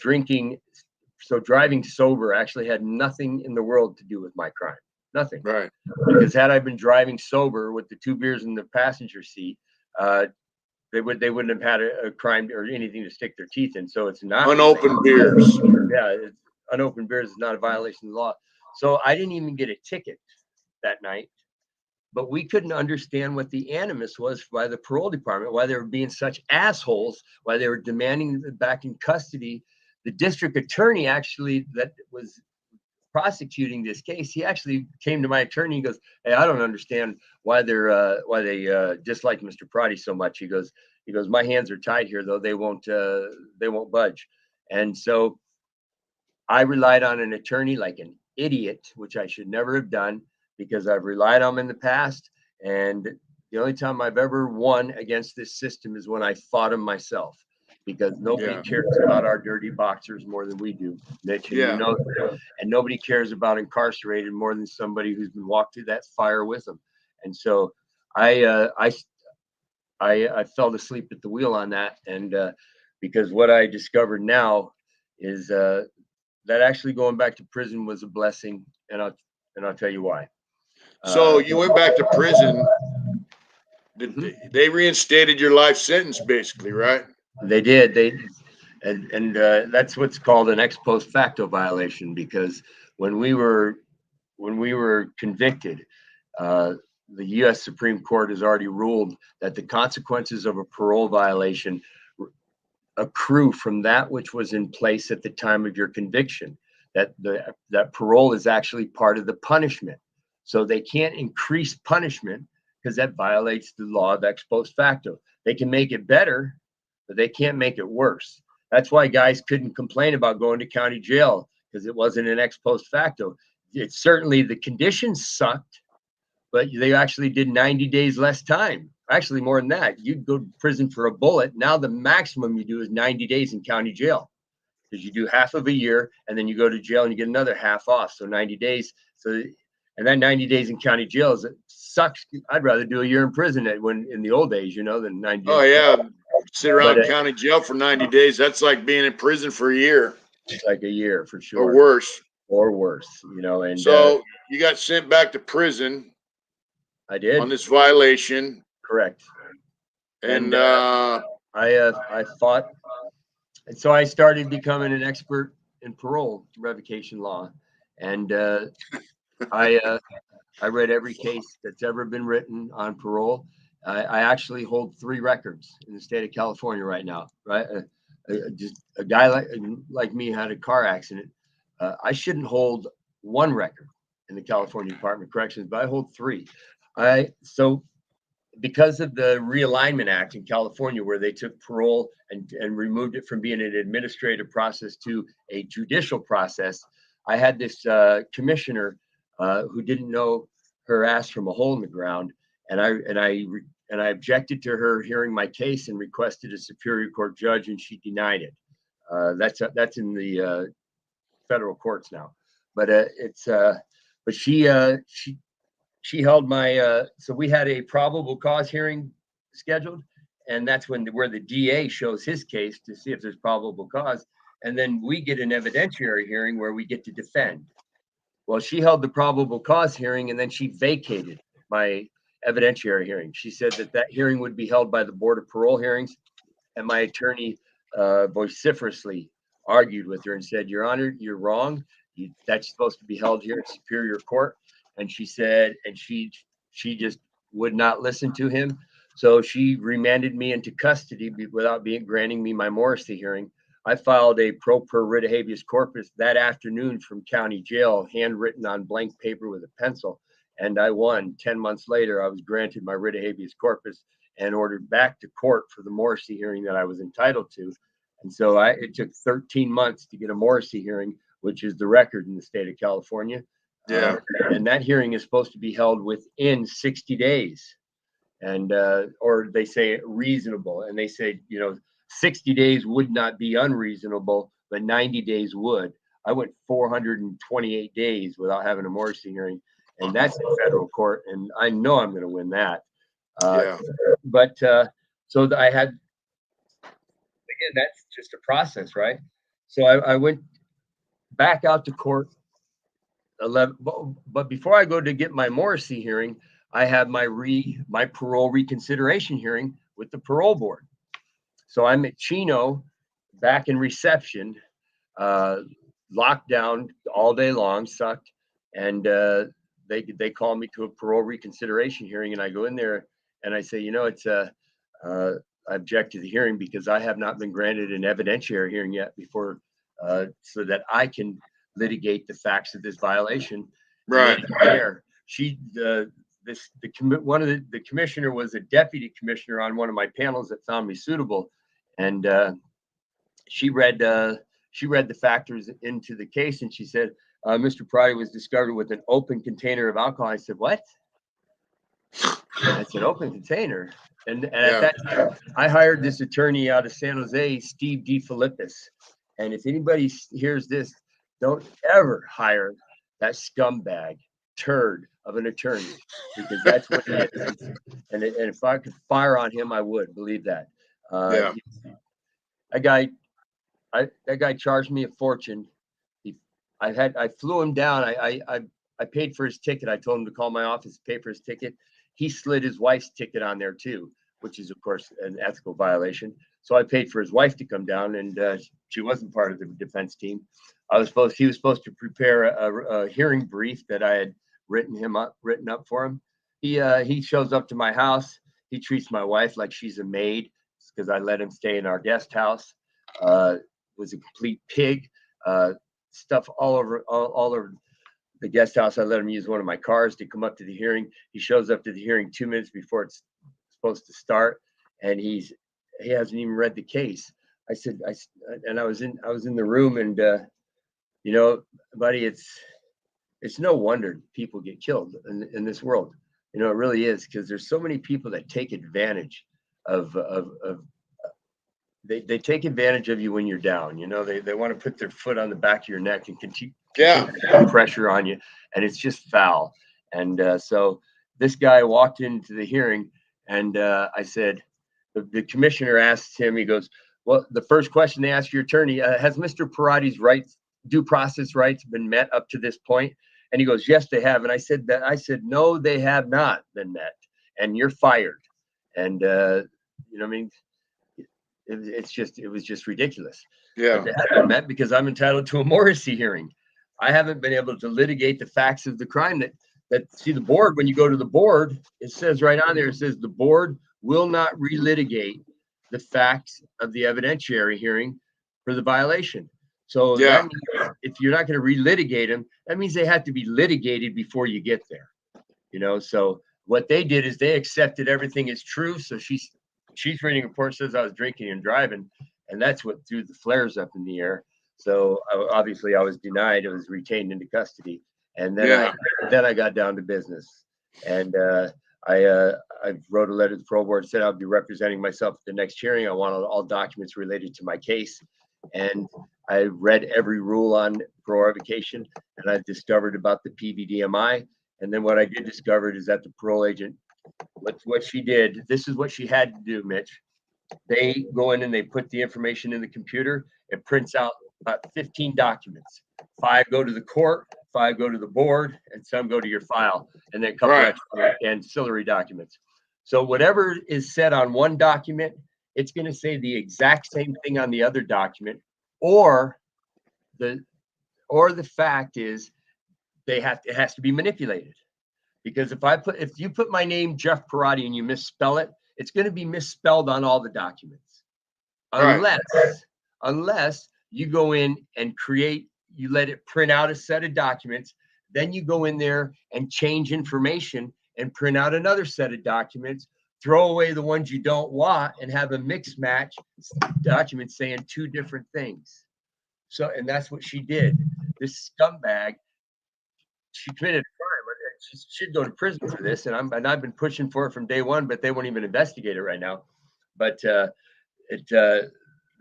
driving sober actually had nothing in the world to do with my crime. Nothing. Right. Because had I been driving sober with the 2 beers in the passenger seat, they wouldn't have had a crime or anything to stick their teeth in. So it's not unopened beers. Yeah, unopened beers is not a violation of the law. So I didn't even get a ticket that night. But we couldn't understand what the animus was by the parole department, why they were being such assholes, why they were demanding back in custody. The district attorney actually that was prosecuting this case, he actually came to my attorney and goes, "Hey, I don't understand why they dislike Mr. Prati so much." He goes, "My hands are tied here, though. They won't budge." And so I relied on an attorney like an idiot, which I should never have done, because I've relied on him in the past. And the only time I've ever won against this system is when I fought him myself, because nobody cares about our dirty boxers more than we do, Mitch. And and nobody cares about incarcerated more than somebody who's been walked through that fire with them. And so I fell asleep at the wheel on that. And because what I discovered now is that actually going back to prison was a blessing, and I'll tell you why. So you went back to prison. They reinstated your life sentence, basically, right? They did. And that's what's called an ex post facto violation, because when we were when we were convicted, the U.S. Supreme Court has already ruled that the consequences of a parole violation accrue from that which was in place at the time of your conviction. That parole is actually part of the punishment. So they can't increase punishment because that violates the law of ex post facto. They can make it better, but they can't make it worse. That's why guys couldn't complain about going to county jail, because it wasn't an ex post facto. It's certainly the conditions sucked, but they actually did 90 days less time. Actually, more than that. You'd go to prison for a bullet. Now the maximum you do is 90 days in county jail, because you do half of a year and then you go to jail and you get another half off. So 90 days. So, and that 90 days in county jail it sucks. I'd rather do a year in prison when in the old days, than 90 days. Oh yeah. Sit around county jail for 90 days. That's like being in prison for a year. It's like a year for sure. Or worse. And so you got sent back to prison. I did. On this violation. Correct. And I fought. And so I started becoming an expert in parole revocation law. And I read every case that's ever been written on parole. I actually hold 3 records in the state of California right now. Right, just a guy like me had a car accident. I shouldn't hold 1 record in the California Department of Corrections, but I hold 3. So because of the Realignment Act in California, where they took parole and removed it from being an administrative process to a judicial process, I had this commissioner who didn't know her ass from a hole in the ground, and I objected to her hearing my case and requested a Superior Court judge, and she denied it. That's in the federal courts now, but she held my so we had a probable cause hearing scheduled, and that's where the DA shows his case to see if there's probable cause, and then we get an evidentiary hearing where we get to defend. Well, she held the probable cause hearing, and then she vacated my evidentiary hearing. She said that hearing would be held by the Board of Parole Hearings, and my attorney vociferously argued with her and said, "Your Honor, you're wrong. That's supposed to be held here at Superior Court." And she said, and she just would not listen to him. So she remanded me into custody without granting me my Morrissey hearing. I filed a pro per writ of habeas corpus that afternoon from county jail, handwritten on blank paper with a pencil. And I won. 10 months later, I was granted my writ of habeas corpus and ordered back to court for the Morrissey hearing that I was entitled to. And so it took 13 months to get a Morrissey hearing, which is the record in the state of California. Yeah. And that hearing is supposed to be held within 60 days. And, or they say reasonable. And they say, 60 days would not be unreasonable, but 90 days would. I went 428 days without having a Morrissey hearing. And that's in federal court. And I know I'm going to win that. But so I had, again, that's just a process, right? So I went back out to court. But before I go to get my Morrissey hearing, I have my parole reconsideration hearing with the parole board. So I'm at Chino, back in reception, locked down all day long, sucked, and they call me to a parole reconsideration hearing, and I go in there and I say, I object to the hearing because I have not been granted an evidentiary hearing yet before, so that I can litigate the facts of this violation. Right. One of the commissioner was a deputy commissioner on one of my panels that found me suitable, and she read the factors into the case, and she said, Mr. Parole was discovered with an open container of alcohol. I said, what? I said, open container. And at that time, I hired this attorney out of San Jose, Steve DeFilippis. And if anybody hears this, don't ever hire that scumbag turd of an attorney, because that's what he is. And if I could fire on him, I would, believe that. That guy charged me a fortune. I flew him down. I paid for his ticket. I told him to call my office, pay for his ticket. He slid his wife's ticket on there too, which is of course an ethical violation. So I paid for his wife to come down, and she wasn't part of the defense team. He was supposed to prepare a hearing brief that I had written up for him. He shows up to my house. He treats my wife like she's a maid because I let him stay in our guest house. Was a complete pig. Stuff all over the guest house. I let him use one of my cars to come up to the hearing. He shows up to the hearing 2 minutes before it's supposed to start, and he hasn't even read the case. I was in the room, and you know, buddy, it's no wonder people get killed in this world. You know, it really is, because there's so many people that take advantage of they take advantage of you when you're down. You know, they want to put their foot on the back of your neck and continue pressure on you, and it's just foul. And so this guy walked into the hearing, and I said, the commissioner asked him, he goes, well, the first question they asked your attorney, has Mr. Parati's rights, due process rights, been met up to this point? And he goes, yes, they have. And I said, no, they have not been met, and you're fired. And you know, I mean, it was just ridiculous. Yeah. But they haven't met because I'm entitled to a Morrissey hearing. I haven't been able to litigate the facts of the crime see the board, when you go to the board, it says right on there, it says the board will not relitigate the facts of the evidentiary hearing for the violation. So that means if you're not going to relitigate them, that means they have to be litigated before you get there. You know, so what they did is they accepted everything as true. So she's reading a report, says I was drinking and driving, and that's what threw the flares up in the air. So obviously I was denied. I was retained into custody, and then I got down to business, and I wrote a letter to the parole board, said I'll be representing myself at the next hearing. I want all documents related to my case, and I read every rule on parole revocation, and I discovered about the PVDMI. And then what I did discover is that the parole agent, what she did, this is what she had to do, Mitch. They go in and they put the information in the computer. It prints out about 15 documents. 5 go to the court, 5 go to the board, and some go to your file, and then a couple extra ancillary documents. So whatever is said on one document, it's going to say the exact same thing on the other document, or the fact is it has to be manipulated. Because if you put my name, Jeff Parati, and you misspell it, it's going to be misspelled on all the documents. Unless you go in and you let it print out a set of documents, then you go in there and change information and print out another set of documents, throw away the ones you don't want, and have a mix match document saying 2 different things. So, and that's what she did. This scumbag, she committed a crime. She should go to prison for this, and I've been pushing for it from day one, but they won't even investigate it right now. But the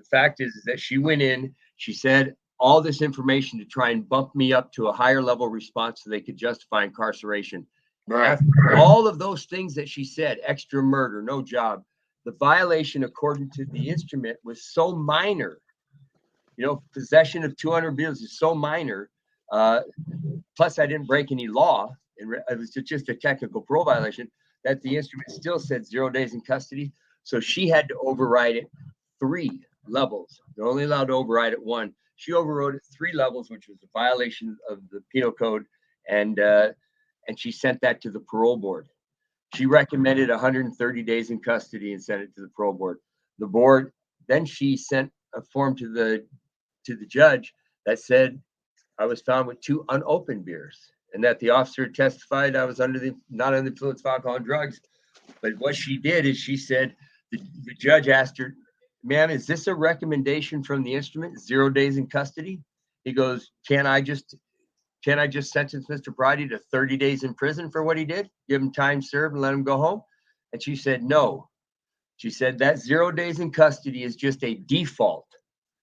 fact is that she went in, she said all this information to try and bump me up to a higher level response so they could justify incarceration. After all of those things that she said, extra murder, no job, the violation according to the instrument was so minor. You know, possession of 200 bills is so minor. Plus, I didn't break any law. It was just a technical parole violation, that the instrument still said 0 days in custody. So she had to override it 3 levels. They're only allowed to override it 1. She overrode it 3 levels, which was a violation of the penal code, and she sent that to the parole board. She recommended 130 days in custody and sent it to the parole board. The board, then she sent a form to the judge that said I was found with 2 unopened beers, and that the officer testified I was not under the influence of alcohol and drugs. But what she did is she said, the judge asked her, ma'am, is this a recommendation from the instrument, 0 days in custody? He goes, can I just sentence Mr. Parati to 30 days in prison for what he did? Give him time served and let him go home? And she said, no. She said that 0 days in custody is just a default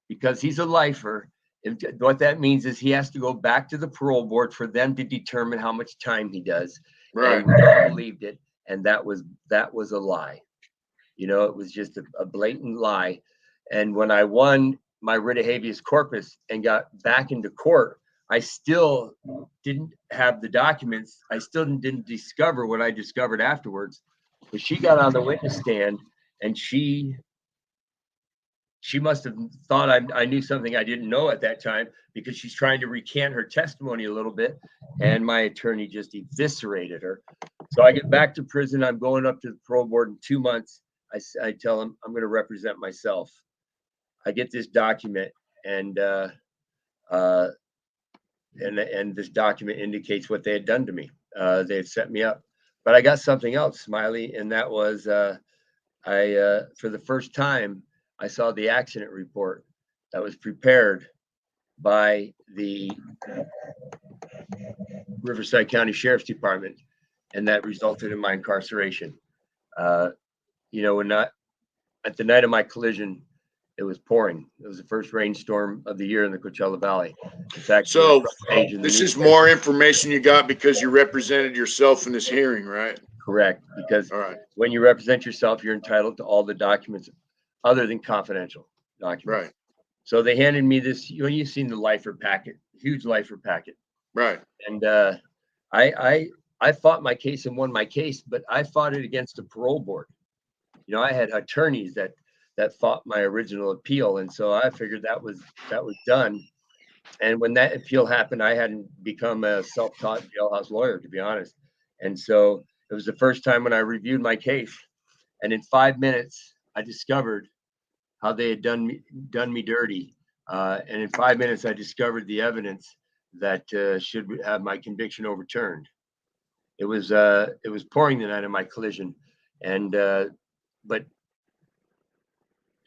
because he's a lifer. What that means is he has to go back to the parole board for them to determine how much time he does. Right. And we believed it, and that was a lie. You know, it was just a blatant lie. And when I won my writ of habeas corpus and got back into court, I still didn't have the documents. I still didn't discover what I discovered afterwards. But she got on the witness stand, and she she must have thought I knew something I didn't know at that time, because she's trying to recant her testimony a little bit, and my attorney just eviscerated her. So I get back to prison. I'm going up to the parole board in 2 months. I tell them I'm going to represent myself. I get this document, and this document indicates what they had done to me. They had set me up, but I got something else, Smiley, and that was for the first time, I saw the accident report that was prepared by the Riverside County Sheriff's Department, and that resulted in my incarceration. When not at the night of my collision, it was pouring. It was the first rainstorm of the year in the Coachella Valley. In fact, so this is more information you got because you represented yourself in this hearing, right? Correct. Because all right, when you represent yourself, you're entitled to all the documents other than confidential documents. Right. So they handed me this. You've seen the lifer packet, huge lifer packet. Right. And I fought my case and won my case, but I fought it against the parole board. I had attorneys that fought my original appeal, and so I figured that was done. And when that appeal happened, I hadn't become a self-taught jailhouse lawyer, to be honest. And so it was the first time when I reviewed my case, and in 5 minutes, I discovered how they had done me dirty. And in 5 minutes, I discovered the evidence that should have my conviction overturned. It was pouring the night of my collision, and but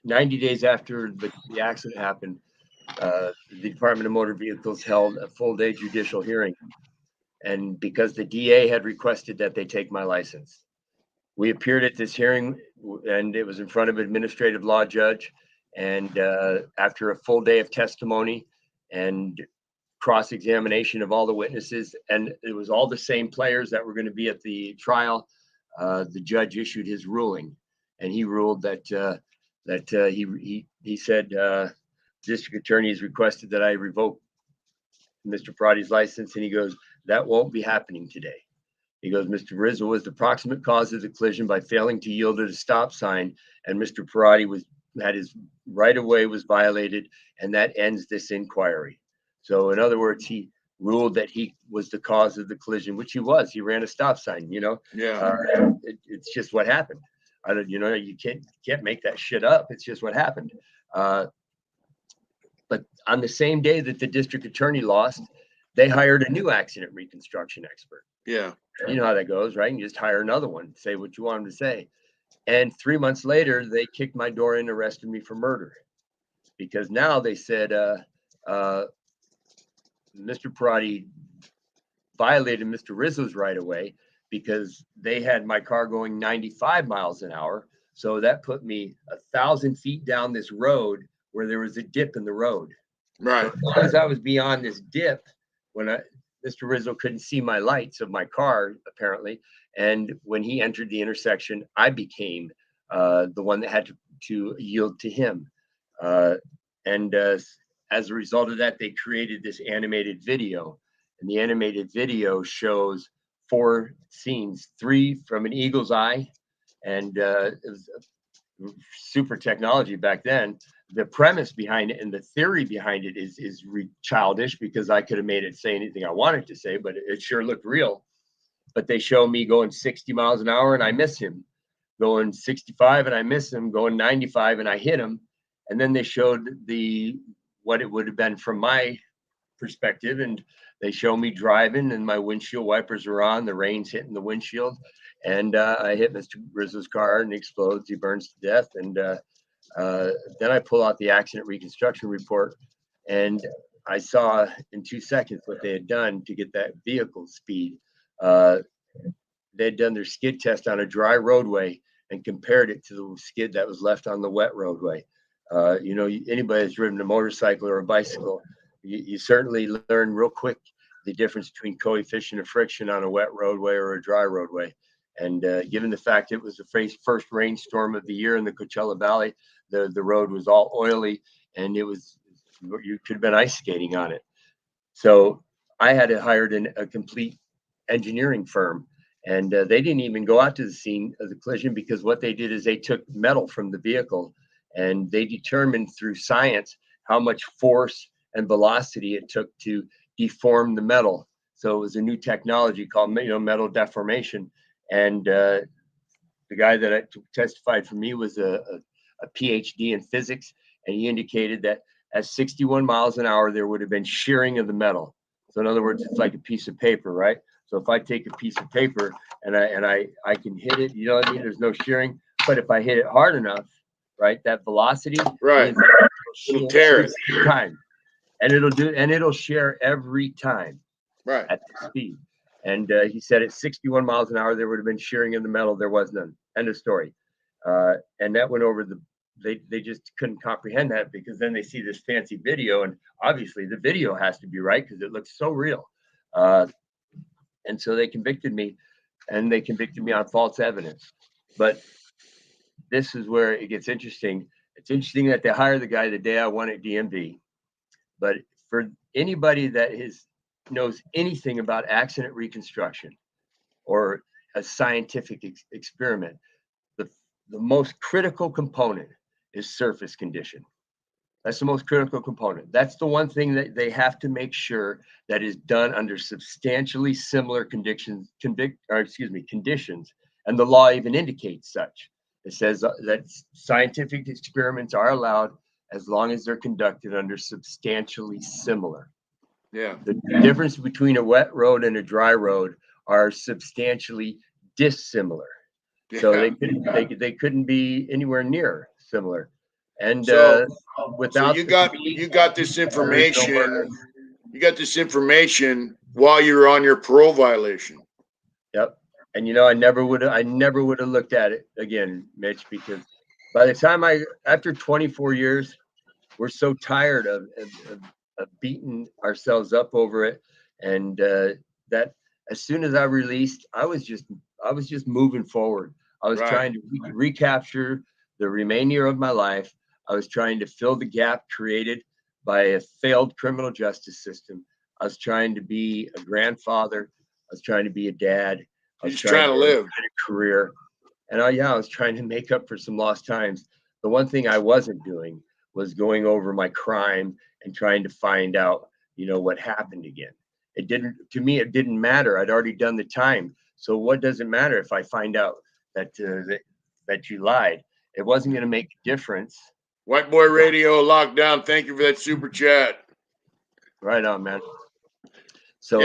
90 days after the accident happened, the Department of Motor Vehicles held a full-day judicial hearing, and because the DA had requested that they take my license, we appeared at this hearing, and it was in front of an administrative law judge. And after a full day of testimony and cross-examination of all the witnesses, and it was all the same players that were going to be at the trial, the judge issued his ruling, and he ruled that he said district attorney has requested that I revoke Mr. Parade's license, and he goes, that won't be happening today. He goes, Mr. Rizzo was the proximate cause of the collision by failing to yield at a stop sign, and Mr. Parade had his right of way was violated, and that ends this inquiry. So in other words, he ruled that he was the cause of the collision, which he was. He ran a stop sign, Yeah. It's just what happened. You can't make that shit up. It's just what happened. But on the same day that the district attorney lost, they hired a new accident reconstruction expert. Yeah. You know how that goes, right? You just hire another one, say what you want him to say. And 3 months later, they kicked my door in and arrested me for murder, because now they said Mr. Parade violated Mr. Rizzo's right of way because they had my car going 95 miles an hour. So that put me 1,000 feet down this road where there was a dip in the road. Right. So as long as I was beyond this dip, Mr. Rizzo couldn't see my lights of my car, apparently. And when he entered the intersection, I became the one that had to yield to him. And as a result of that, they created this animated video. And the animated video shows 4 scenes, 3 from an eagle's eye. And it was super technology back then. The premise behind it and the theory behind it is childish, because I could have made it say anything I wanted to say, but it sure looked real. But they show me going 60 miles an hour and I miss him, going 65 and I miss him, going 95 and I hit him. And then they showed what it would have been from my perspective, and they show me driving and my windshield wipers are on, the rain's hitting the windshield, and I hit Mr. Rizzo's car and he explodes, he burns to death. And then I pull out the accident reconstruction report, and I saw in 2 seconds what they had done to get that vehicle speed. They'd done their skid test on a dry roadway and compared it to the skid that was left on the wet roadway. Anybody that's driven a motorcycle or a bicycle, you certainly learn real quick the difference between coefficient of friction on a wet roadway or a dry roadway. And given the fact it was the first rainstorm of the year in the Coachella Valley, the road was all oily, and you could have been ice skating on it. So I had hired a complete engineering firm, and they didn't even go out to the scene of the collision, because what they did is they took metal from the vehicle and they determined through science how much force and velocity it took to deform the metal. So it was a new technology called, metal deformation. And the guy that testified for me was a PhD in physics, and he indicated that at 61 miles an hour, there would have been shearing of the metal. So in other words, it's like a piece of paper, right? So if I take a piece of paper and I can hit it, you know what I mean? There's no shearing. But if I hit it hard enough, right, that velocity, right, it'll tear it. Time, and it'll shear every time, right, at the speed. And he said at 61 miles an hour, there would have been shearing in the metal. There was none. End of story. And that went over they just couldn't comprehend that, because then they see this fancy video, and obviously the video has to be right because it looks so real. And so they convicted me, and they convicted me on false evidence. But this is where it gets interesting. It's interesting that they hired the guy the day I won at DMV. But for anybody that knows anything about accident reconstruction or a scientific experiment, the most critical component is surface condition. That's the most critical component. That's the one thing that they have to make sure that is done under substantially similar conditions, conditions, and the law even indicates such. It says that scientific experiments are allowed as long as they're conducted under substantially similar. Yeah. The difference between a wet road and a dry road are substantially dissimilar. Yeah. So they couldn't be anywhere near similar. And so without you got this information. You got this information while you were on your parole violation. Yep. And I never would have looked at it again, Mitch, because by the time after 24 years, we're so tired of beating ourselves up over it. And that as soon as I released, I was just moving forward. I was trying to recapture the remainder of my life. I was trying to fill the gap created by a failed criminal justice system. I was trying to be a grandfather. I was trying to be a dad. I was trying to live a career. And I was trying to make up for some lost times. The one thing I wasn't doing was going over my crime and trying to find out, what happened again. It didn't matter. I'd already done the time. So what does it matter if I find out that you lied? It wasn't going to make a difference. White Boy Radio Lockdown. Thank you for that super chat. Right on, man. So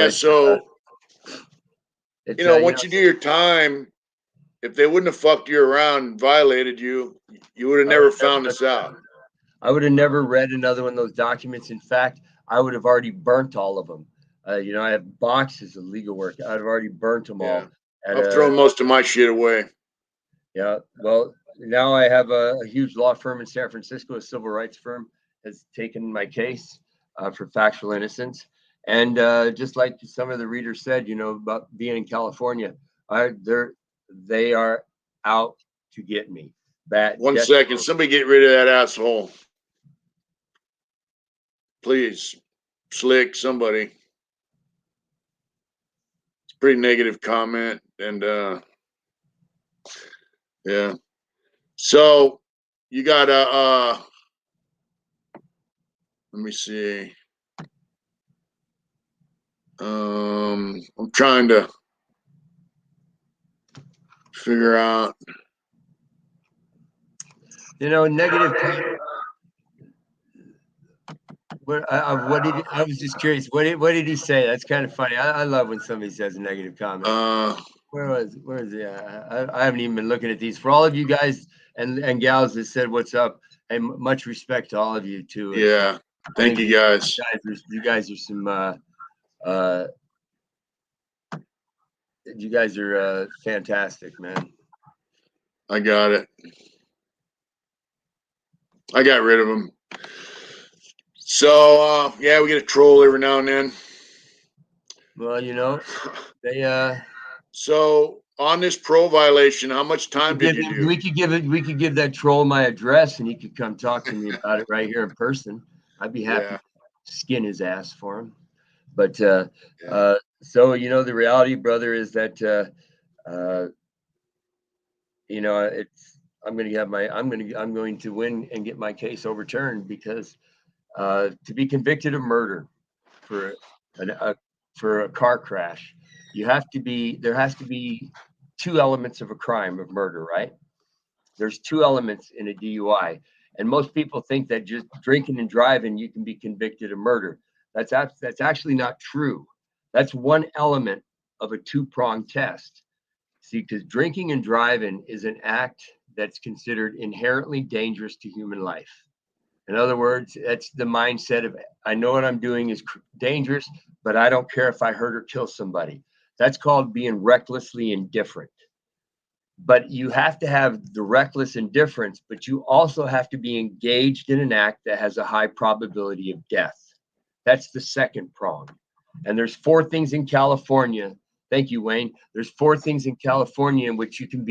once you do your time, if they wouldn't have fucked you around and violated you, you would have never found this out. I would have never read another one of those documents. In fact, I would have already burnt all of them. I have boxes of legal work. I'd have already burnt them all. I've thrown most of my shit away. Yeah. Well, now I have a huge law firm in San Francisco, a civil rights firm, has taken my case for factual innocence. And just like some of the readers said, about being in California, they are out to get me. One second, somebody get rid of that asshole. Please, Slick, somebody. It's a pretty negative comment, and yeah. So you got let me see. I'm trying to figure out. Negative. I was just curious. What did he say? That's kind of funny. I love when somebody says a negative comment. Where is it? I haven't even been looking at these. For all of you guys and gals that said what's up, and much respect to all of you too. Yeah, thank you guys. You guys are some. You guys are fantastic, man. I got it. I got rid of them. So yeah, we get a troll every now and then. Well, they So on this parole violation, how much time did you do? We could give that troll my address, and he could come talk to me about it right here in person. I'd be happy to skin his ass for him. But so the reality, brother, is that I'm going to win and get my case overturned, because to be convicted of murder for a car crash, there has to be two elements of a crime of murder, right? There's two elements in a DUI, and most people think that just drinking and driving you can be convicted of murder. That's actually not true. That's one element of a two-pronged test. See, because drinking and driving is an act that's considered inherently dangerous to human life. In other words, that's the mindset of, I know what I'm doing is dangerous, but I don't care if I hurt or kill somebody. That's called being recklessly indifferent. But you have to have the reckless indifference, but you also have to be engaged in an act that has a high probability of death. That's the second prong. And there's 4 things in California. Thank you, Wayne. There's 4 things in California in which you can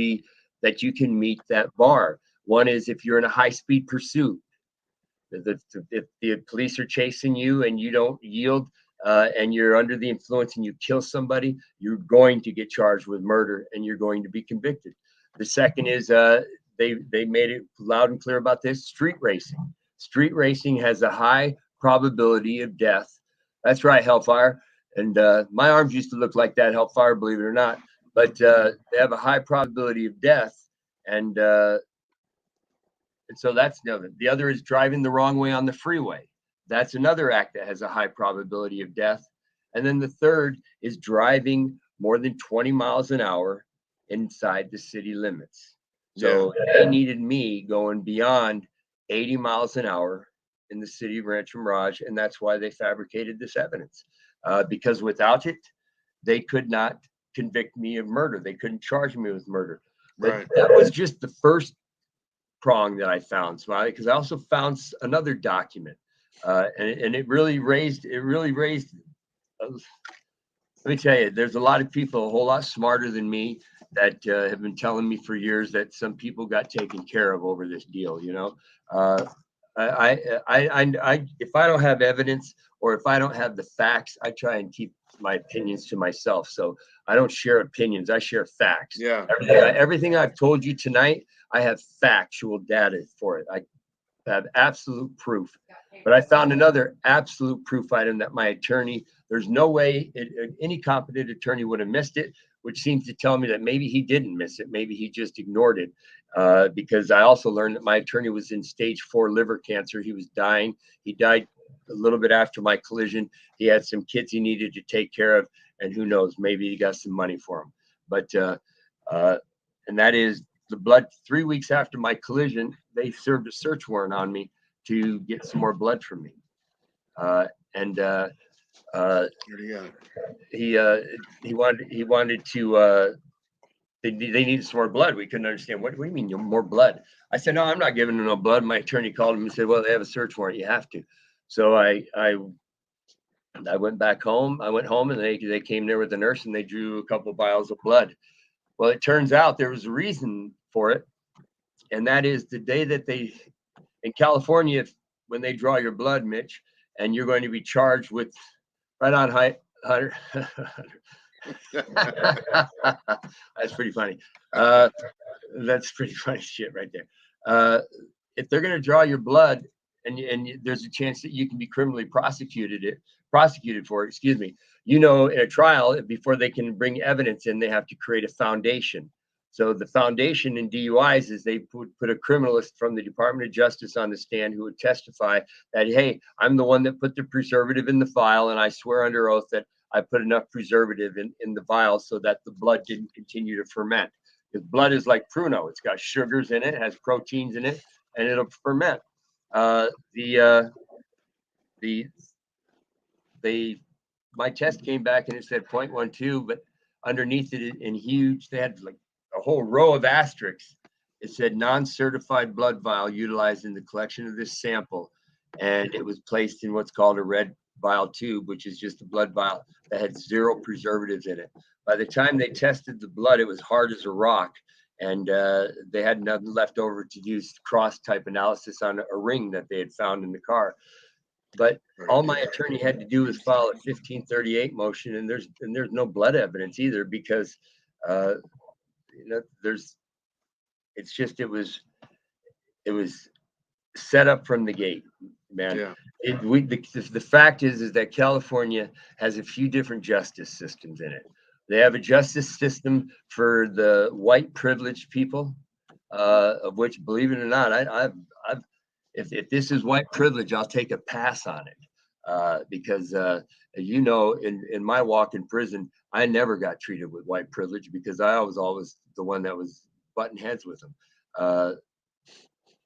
meet that bar. One is if you're in a high-speed pursuit. If the police are chasing you and you don't yield, and you're under the influence and you kill somebody, you're going to get charged with murder and you're going to be convicted. The second is they made it loud and clear about this: street racing. Street racing has a high probability of death. That's right, Hellfire. And my arms used to look like that, Hellfire, believe it or not. But they have a high probability of death, and so that's the other is driving the wrong way on the freeway. That's another act that has a high probability of death. And then the third is driving more than 20 miles an hour inside the city limits. So they needed me going beyond 80 miles an hour in the city of Rancho Mirage, and that's why they fabricated this evidence. Because without it, they could not convict me of murder. They couldn't charge me with murder. Right. That was just the first prong that I found, Smiley, because I also found another document, and it really raised. Let me tell you, there's a lot of people a whole lot smarter than me that have been telling me for years that some people got taken care of over this deal. If I don't have evidence or if I don't have the facts, I try and keep my opinions to myself. So I don't share opinions. I share facts. Yeah. Everything I've told you tonight, I have factual data for it. I have absolute proof. But I found another absolute proof item that my attorney, there's no way any competent attorney would have missed it, which seems to tell me that maybe he didn't miss it. Maybe he just ignored it. Because I also learned that my attorney was in stage 4 liver cancer. He was dying. He died a little bit after my collision. He had some kids he needed to take care of. And who knows, maybe he got some money for him. But, and that is the blood. 3 weeks after my collision, they served a search warrant on me to get some more blood from me. He wanted to, they needed some more blood. We couldn't understand. What do you mean more blood? I said, no, I'm not giving them no blood. My attorney called him and said, well, they have a search warrant. You have to. So I went back home. I went home and they came there with the nurse and they drew a couple of vials of blood. Well, it turns out there was a reason for it. And that is the day that in California, when they draw your blood, Mitch, and you're going to be charged with right on Hunter. That's pretty funny. That's pretty funny shit right there. If they're going to draw your blood and there's a chance that you can be criminally prosecuted for it, excuse me, in a trial, before they can bring evidence in, they have to create a foundation. So the foundation in DUIs is they put a criminalist from the Department of Justice on the stand who would testify that, hey, I'm the one that put the preservative in the vial, and I swear under oath that I put enough preservative in the vial so that the blood didn't continue to ferment. Because blood is like Pruno. It's got sugars in it, has proteins in it, and it'll ferment. My test came back and it said 0.12, but underneath it in huge, they had like a whole row of asterisks. It said non-certified blood vial utilized in the collection of this sample. And it was placed in what's called a red vial tube, which is just a blood vial that had 0 preservatives in it. By the time they tested the blood, it was hard as a rock. And they had nothing left over to use cross type analysis on a ring that they had found in the car. But all my attorney had to do was file a 1538 motion, and there's no blood evidence either, because there's it's just, it was set up from the gate, man. Yeah. The fact is that California has a few different justice systems in it. They have a justice system for the white privileged people, of which, believe it or not, if this is white privilege, I'll take a pass on it, because in my walk in prison, I never got treated with white privilege because I was always the one that was butting heads with them.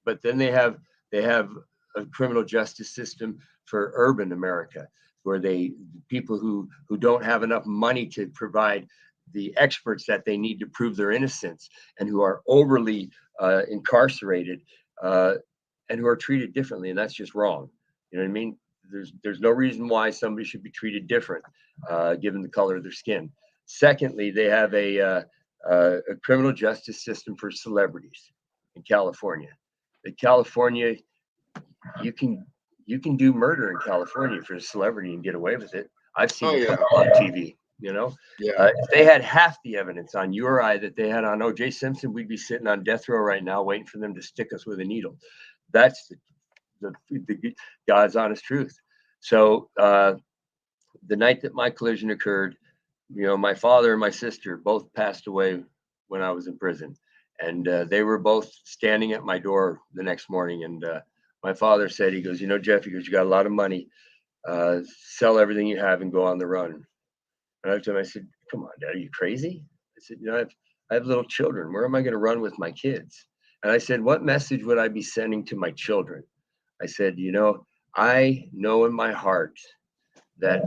But then they have a criminal justice system for urban America, where people who don't have enough money to provide the experts that they need to prove their innocence, and who are overly incarcerated, and who are treated differently, and that's just wrong. You know what I mean? There's no reason why somebody should be treated different, given the color of their skin. Secondly, they have a criminal justice system for celebrities in California. In California, you can do murder in California for a celebrity and get away with it. I've seen it on TV. You know, if they had half the evidence on you or I that they had on O.J. Simpson, we'd be sitting on death row right now, waiting for them to stick us with a needle. That's the God's honest truth. So the night that my collision occurred, my father and my sister both passed away when I was in prison, and they were both standing at my door the next morning. And my father said, he goes, Jeff, he goes, you got a lot of money, sell everything you have and go on the run. And I told him, I said, come on, Dad, are you crazy? I said, I have little children. Where am I going to run with my kids? And I said, what message would I be sending to my children? I said, I know in my heart that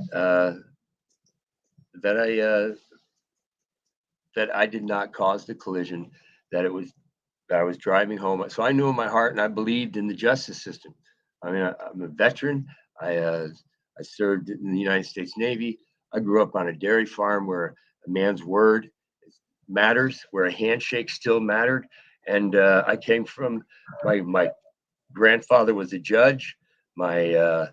that I did not cause the collision, that I was driving home. So I knew in my heart, and I believed in the justice system. I mean, I'm a veteran. I served in the United States Navy. I grew up on a dairy farm where a man's word matters, where a handshake still mattered. And I came from, my grandfather was a judge. My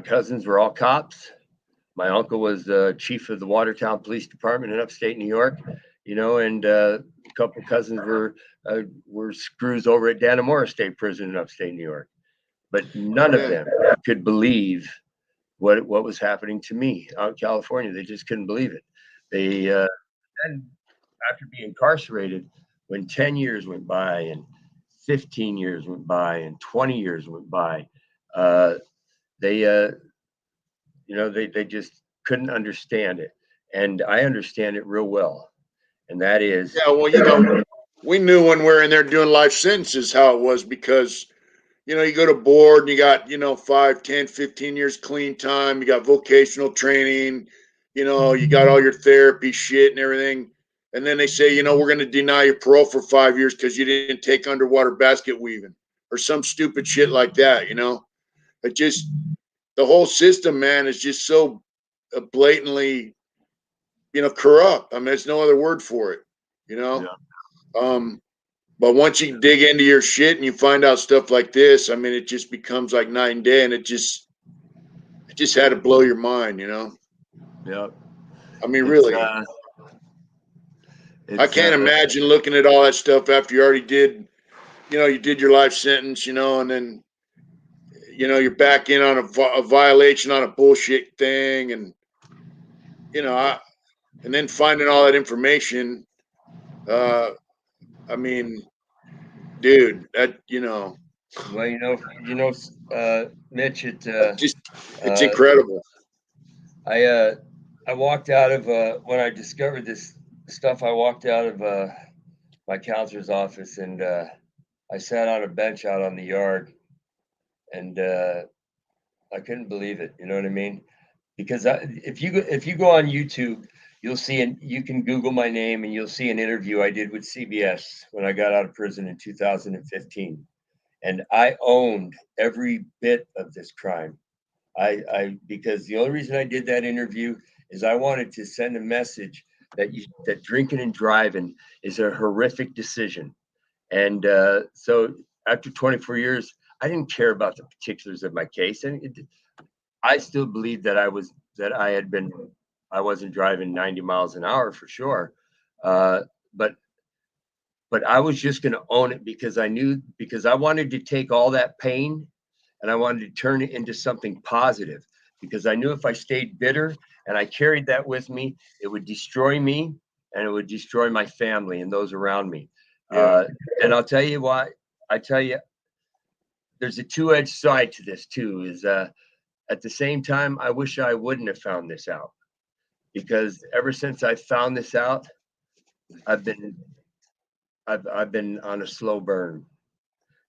cousins were all cops. My uncle was the chief of the Watertown Police Department in upstate New York, and a couple of cousins were screws over at Dannemora State Prison in upstate New York. But none of them could believe what was happening to me out in California. They just couldn't believe it. They then, after being incarcerated, when 10 years went by and 15 years went by and 20 years went by, they just couldn't understand it. And I understand it real well. And that is, we knew when we were in there doing life sentences how it was, because you go to board and you got 5, 10, 15 years clean time, you got vocational training, you got all your therapy shit and everything, and then they say we're going to deny your parole for 5 years because you didn't take underwater basket weaving or some stupid shit like that. It just, the whole system, man, is just so blatantly corrupt. I mean, there's no other word for it. But once you dig into your shit and you find out stuff like this, I mean, it just becomes like night and day, and it just had to blow your mind. Yeah. I mean, really, I can't imagine looking at all that stuff after you already did, you did your life sentence, and then, you're back in on a violation on a bullshit thing, and and then finding all that information. I mean, dude, that well, Mitch, it's incredible. I walked out of when I discovered this stuff. I walked out of my counselor's office, and I sat on a bench out on the yard, and I couldn't believe it. You know what I mean? Because if you go on YouTube, you'll see, and you can Google my name, and you'll see an interview I did with CBS when I got out of prison in 2015, and I owned every bit of this crime. Because the only reason I did that interview is I wanted to send a message that drinking and driving is a horrific decision. And so after 24 years, I didn't care about the particulars of my case, and I still believed that I had been I wasn't driving 90 miles an hour for sure. But I was just going to own it because I wanted to take all that pain and I wanted to turn it into something positive, because I knew if I stayed bitter and I carried that with me, it would destroy me and it would destroy my family and those around me. Yeah. And I'll tell you why. I tell you, there's a two-edged side to this too, is at the same time, I wish I wouldn't have found this out, because ever since I found this out, I've been on a slow burn.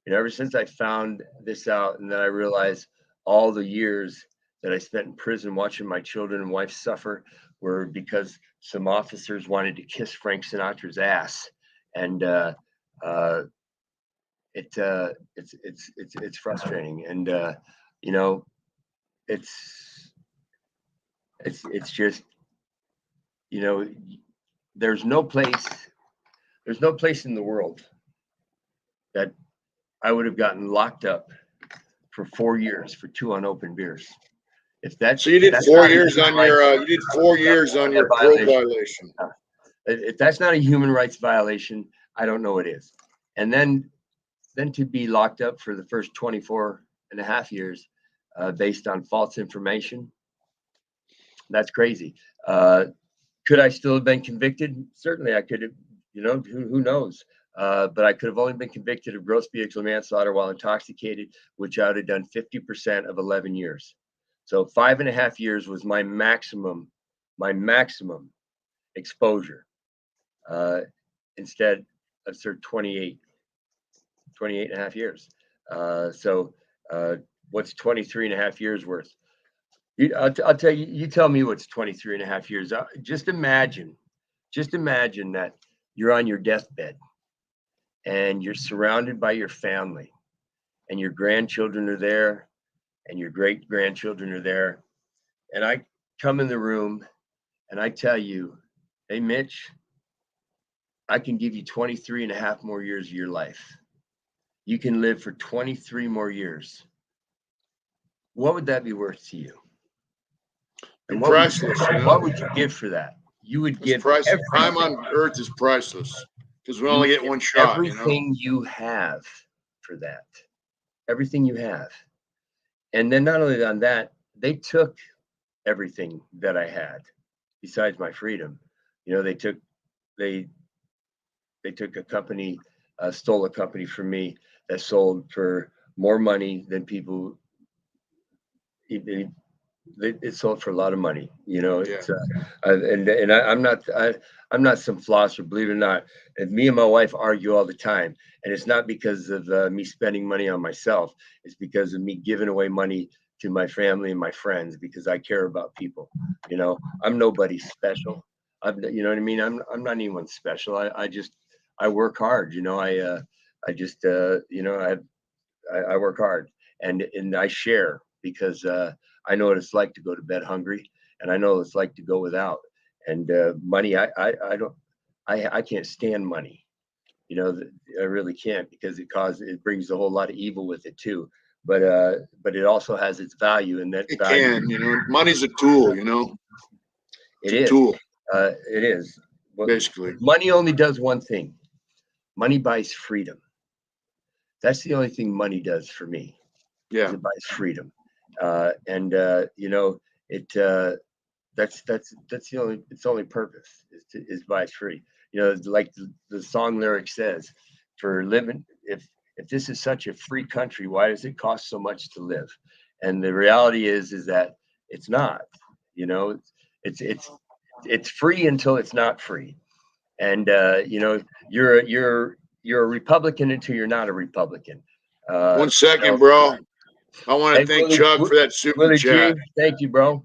And ever since I found this out, and then I realized all the years that I spent in prison watching my children and wife suffer were because some officers wanted to kiss Frank Sinatra's ass, and it's frustrating, and you know, it's just, you know, there's no place in the world that I would have gotten locked up for 4 years for 2 unopened beers. If that's So you did that's 4 not a years human on your rights you did 4 years on your parole violation. If that's not a human rights violation, I don't know what is. And then to be locked up for the first 24 and a half years based on false information, that's crazy. Could I still have been convicted? Certainly I could have, you know, who knows? But I could have only been convicted of gross vehicular manslaughter while intoxicated, which I would have done 50% of 11 years. So 5.5 years was my maximum exposure. Instead of served 28 and a half years. So what's 23.5 years worth? I'll tell you, you tell me what's 23.5 years. Just imagine that you're on your deathbed and you're surrounded by your family and your grandchildren are there and your great grandchildren are there. And I come in the room and I tell you, hey, Mitch, I can give you 23 and a half more years of your life. You can live for 23 more years. What would that be worth to you? And Priceless. what would you give for that? You would give priceless. Time on earth is priceless because we only get one shot. Everything you have for that. Everything you have. And then not only on that, they took everything that I had besides my freedom. You know, they took a company, stole a company from me that sold for more money than people. It sold for a lot of money, you know. It's I'm not some flosser, believe it or not. And me and my wife argue all the time, and it's not because of me spending money on myself. It's because of me giving away money to my family and my friends, because I care about people. You know, I'm nobody special. You know what I mean? I'm not anyone special. I work hard. You know, I just you know, I work hard, and I share, because I know what it's like to go to bed hungry, and I know what it's like to go without. And money, I can't stand money. You know, I really can't, because it brings a whole lot of evil with it too. But it also has its value, and that value. You know, money's a tool. You know, it is. Tool. It is. Basically, money only does one thing. Money buys freedom. That's the only thing money does for me. Yeah, it buys freedom. You know, that's the only, its only purpose is buys free. You know, like the song lyric says, for living, if this is such a free country, why does it cost so much to live? And the reality is that it's not. You know, it's free until it's not free. And you know, you're a Republican until you're not a Republican. 1 second, you know, bro. I want to Hey, thank Willie- Chuck for that super Willie chat. G, thank you, bro.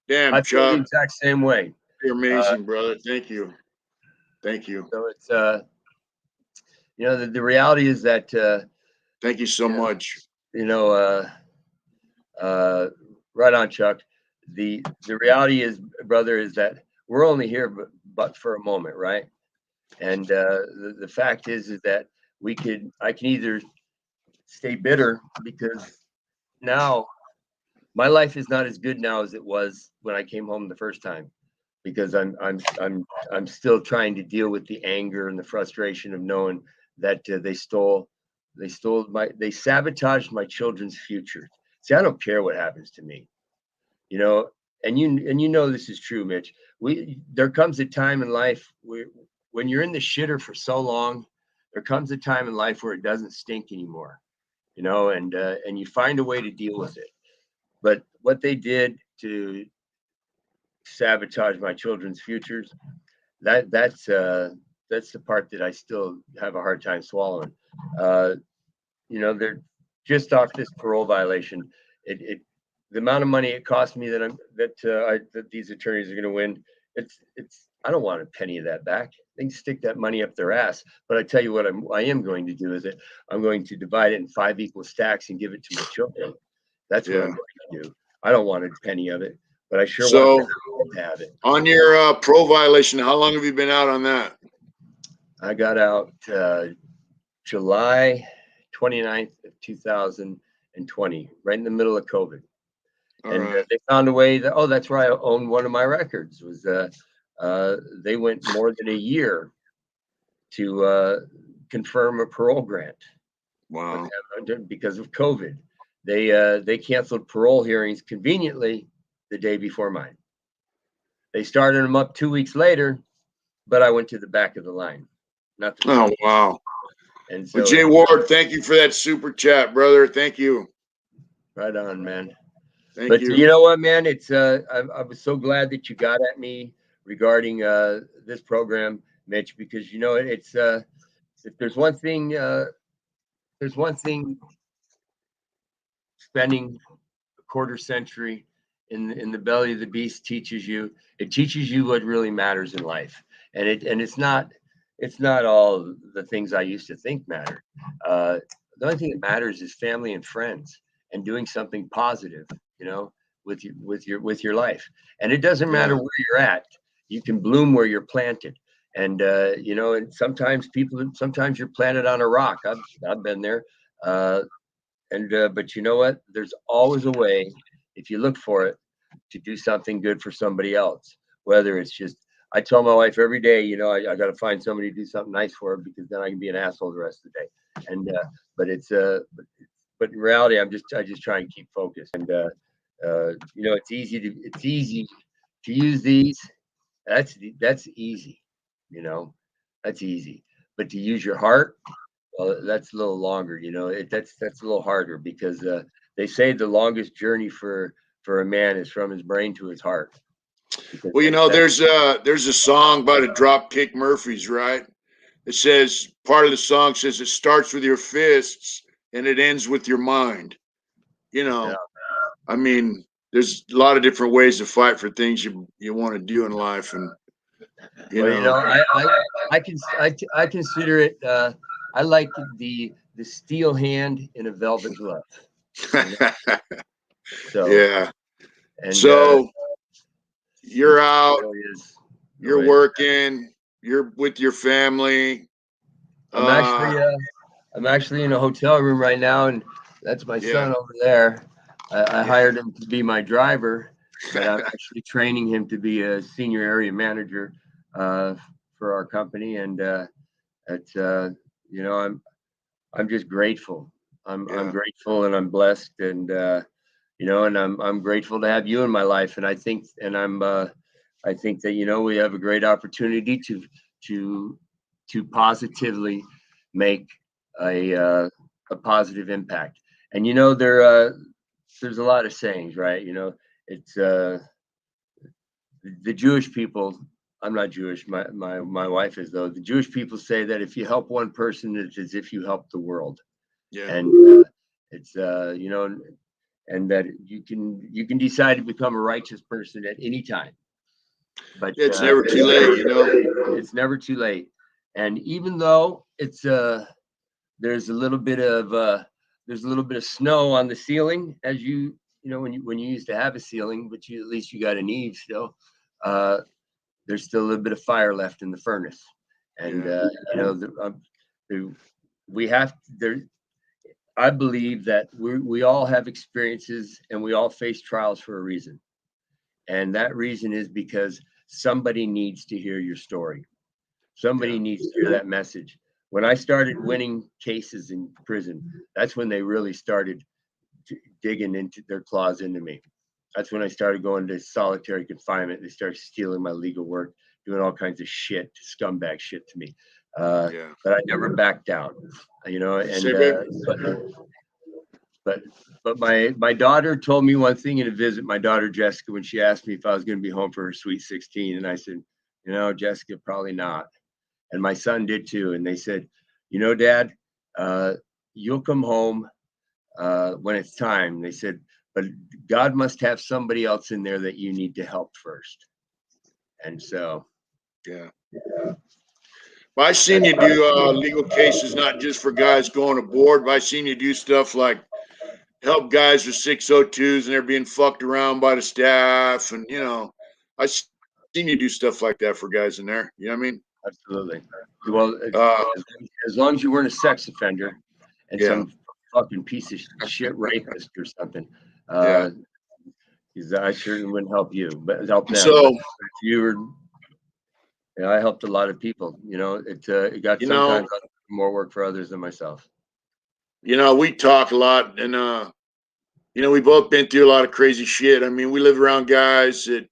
Damn, I feel the Chuck, exact same way. you're amazing, brother. Thank you. Thank you. So it's you know, the reality is that Thank you so much. you know, right on, Chuck. The reality is, brother, is that we're only here but for a moment, right? And the fact is that I can either stay bitter, because now my life is not as good now as it was when I came home the first time. because I'm still trying to deal with the anger and the frustration of knowing that they sabotaged my children's future. See, I don't care what happens to me, you know, and you know this is true, Mitch. There comes a time in life when you're in the shitter for so long, there comes a time in life where it doesn't stink anymore, you know, and you find a way to deal with it. But what they did to sabotage my children's futures, that's the part that I still have a hard time swallowing. You know, they're just off this parole violation. The amount of money it cost me that these attorneys are going to win, I don't want a penny of that back. They can stick that money up their ass. But I tell you what, I am going to do is I'm going to divide it in 5 equal stacks and give it to my children. That's what I'm going to do. I don't want a penny of it, but I sure want them to have it. On your parole violation, how long have you been out on that? I got out July 29th of 2020, right in the middle of COVID. They found a way that, that's where I owned one of my records, was they went more than a year to confirm a parole grant. Wow. Because of COVID. They canceled parole hearings conveniently the day before mine. They started them up 2 weeks later, but I went to the back of the line. Oh, wow. And so, well, Jay Ward, thank you for that super chat, brother. Thank you. Right on, man. Thank you. You know what, man? It's I was so glad that you got at me regarding this program, Mitch, because you know it's if there's one thing spending a quarter century in the belly of the beast teaches you. It teaches you what really matters in life, and it's not all the things I used to think matter. The only thing that matters is family and friends, and doing something positive, you know, with your life. And it doesn't matter where you're at. You can bloom where you're planted. And you know, and sometimes you're planted on a rock. I've been there. But you know what? There's always a way, if you look for it, to do something good for somebody else. Whether it's just, I tell my wife every day, you know, I got to find somebody to do something nice for her, because then I can be an asshole the rest of the day. And but in reality, I just try and keep focused. And you know, it's easy to use these. That's easy, you know, that's easy. But to use your heart, well, that's a little longer, you know. That's a little harder, because they say the longest journey for a man is from his brain to his heart. Well, you know, there's a song by the Dropkick Murphys, right? It says, part of the song says, it starts with your fists and it ends with your mind. You know, I mean, there's a lot of different ways to fight for things you want to do in life, and you know, I consider it. I like the steel hand in a velvet glove. So yeah. And so you're out. Really you're working. You're with your family. I'm actually in a hotel room right now, and that's my son over there. I hired him to be my driver, but I'm actually training him to be a senior area manager for our company. And it's you know, I'm just grateful. I'm grateful, and I'm blessed, and you know, and I'm grateful to have you in my life. And I think that, you know, we have a great opportunity to positively make a positive impact. And you know, there's a lot of sayings, right? You know, it's the Jewish people. I'm not Jewish. My wife is, though. The Jewish people say that if you help one person, it's as if you help the world. Yeah. And it's you know, and that you can decide to become a righteous person at any time. But it's never too late, you know. It's never too late. And even though it's there's a little bit of snow on the ceiling, as you know, when you used to have a ceiling, but at least you got an eave still. There's still a little bit of fire left in the furnace, and you know, we have there. I believe that we all have experiences, and we all face trials for a reason, and that reason is because somebody needs to hear your story. Somebody needs to hear that message. When I started winning cases in prison, that's when they really started digging into their claws into me. That's when I started going to solitary confinement. They started stealing my legal work, doing all kinds of shit, scumbag shit to me. But I never backed down, you know. And but my daughter told me one thing in a visit. My daughter Jessica, when she asked me if I was going to be home for her sweet 16, and I said, you know, Jessica, probably not. And my son did too. And they said, you know, Dad, you'll come home when it's time. They said, but God must have somebody else in there that you need to help first. And so, yeah. Well, I've seen you do legal cases, not just for guys going aboard, but I've seen you do stuff like help guys with 602s and they're being fucked around by the staff. And, you know, I've seen you do stuff like that for guys in there. You know what I mean? Absolutely. Well, as long as you weren't a sex offender and some fucking piece of shit rapist or something, because I certainly wouldn't help you, but help them. So if you were, you know, I helped a lot of people. You know, it got sometimes more work for others than myself. You know, we talk a lot, and you know, we both been through a lot of crazy shit. I mean, we lived around guys that,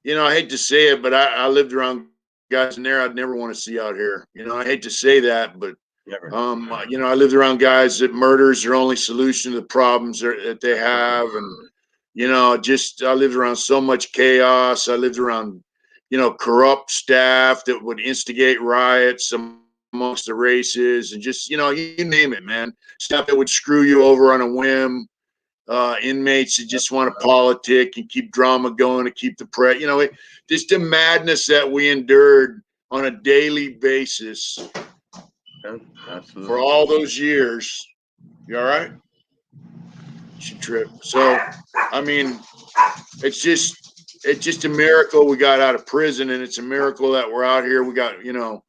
you know, I hate to say it, but I lived around guys in there I'd never want to see out here. You know, I hate to say that, but you know, I lived around guys that murder is their only solution to the problems that they have, and you know, just I lived around so much chaos. I lived around, you know, corrupt staff that would instigate riots amongst the races, and just, you know, you name it, man. Stuff that would screw you over on a whim. Inmates that just want to politic and keep drama going to keep the press. You know, just the madness that we endured on a daily basis for all those years. You all right? She tripped. So, I mean, it's just a miracle we got out of prison, and it's a miracle that we're out here. We got, you know,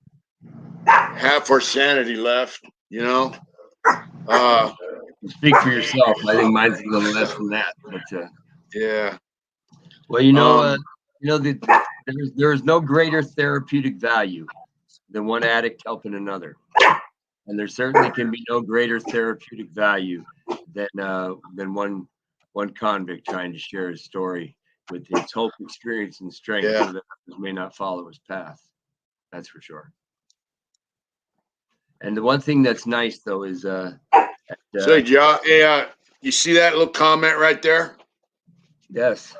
half our sanity left, you know. Speak for yourself. I think mine's a little less than that, but yeah. Well, you know, there is no greater therapeutic value than one addict helping another, and there certainly can be no greater therapeutic value than one convict trying to share his story with his hope, experience, and strength, so that others may not follow his path. That's for sure. And the one thing that's nice though is so Josh, you see that little comment right there? Yes.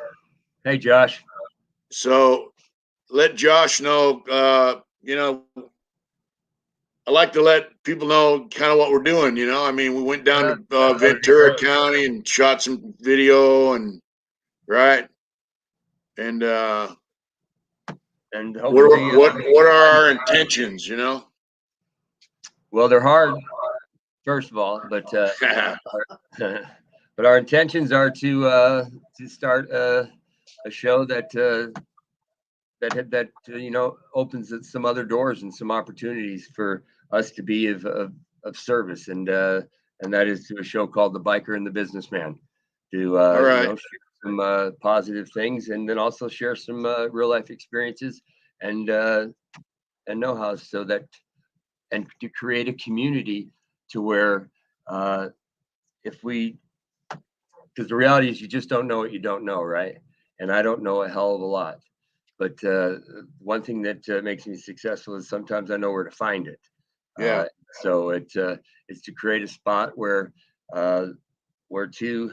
Hey, Josh. So let Josh know, you know, I like to let people know kind of what we're doing, you know. I mean, we went down to Ventura County and shot some video, and right. And what are our intentions, you know? Well, they're hard, first of all, but but our intentions are to start a show that you know, opens some other doors and some opportunities for us to be of service, and that is to a show called The Biker and the Businessman, to you know, share some positive things, and then also share some real life experiences and know-how, so that, and to create a community to where if we, because the reality is you just don't know what you don't know, right? And I don't know a hell of a lot, but one thing that makes me successful is sometimes I know where to find it. So it's to create a spot where two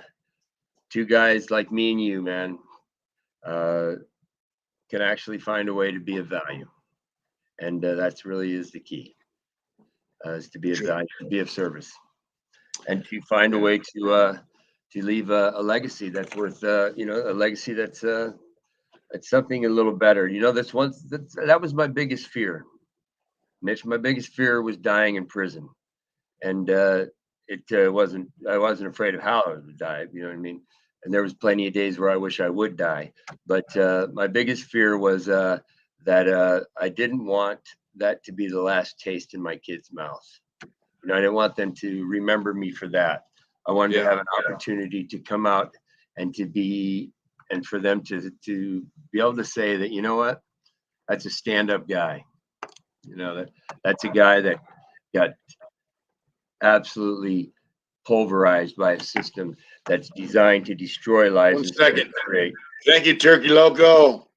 guys like me and you, man, can actually find a way to be of value, and that's really is the key, is to be of value, to be of service, and to find a way to leave a legacy that's worth, you know, a legacy that's something a little better. You know, that was my biggest fear, Mitch. My biggest fear was dying in prison, and I wasn't afraid of how I would die. You know what I mean? And there was plenty of days where I wish I would die, but my biggest fear was that I didn't want that to be the last taste in my kids' mouth. You know, I didn't want them to remember me for that. I wanted to have an opportunity to come out and to be and for them to be able to say that, you know what, that's a stand-up guy. You know, that's a guy that got absolutely pulverized by a system that's designed to destroy lives. 1 second. Create. Thank you, Turkey Loco.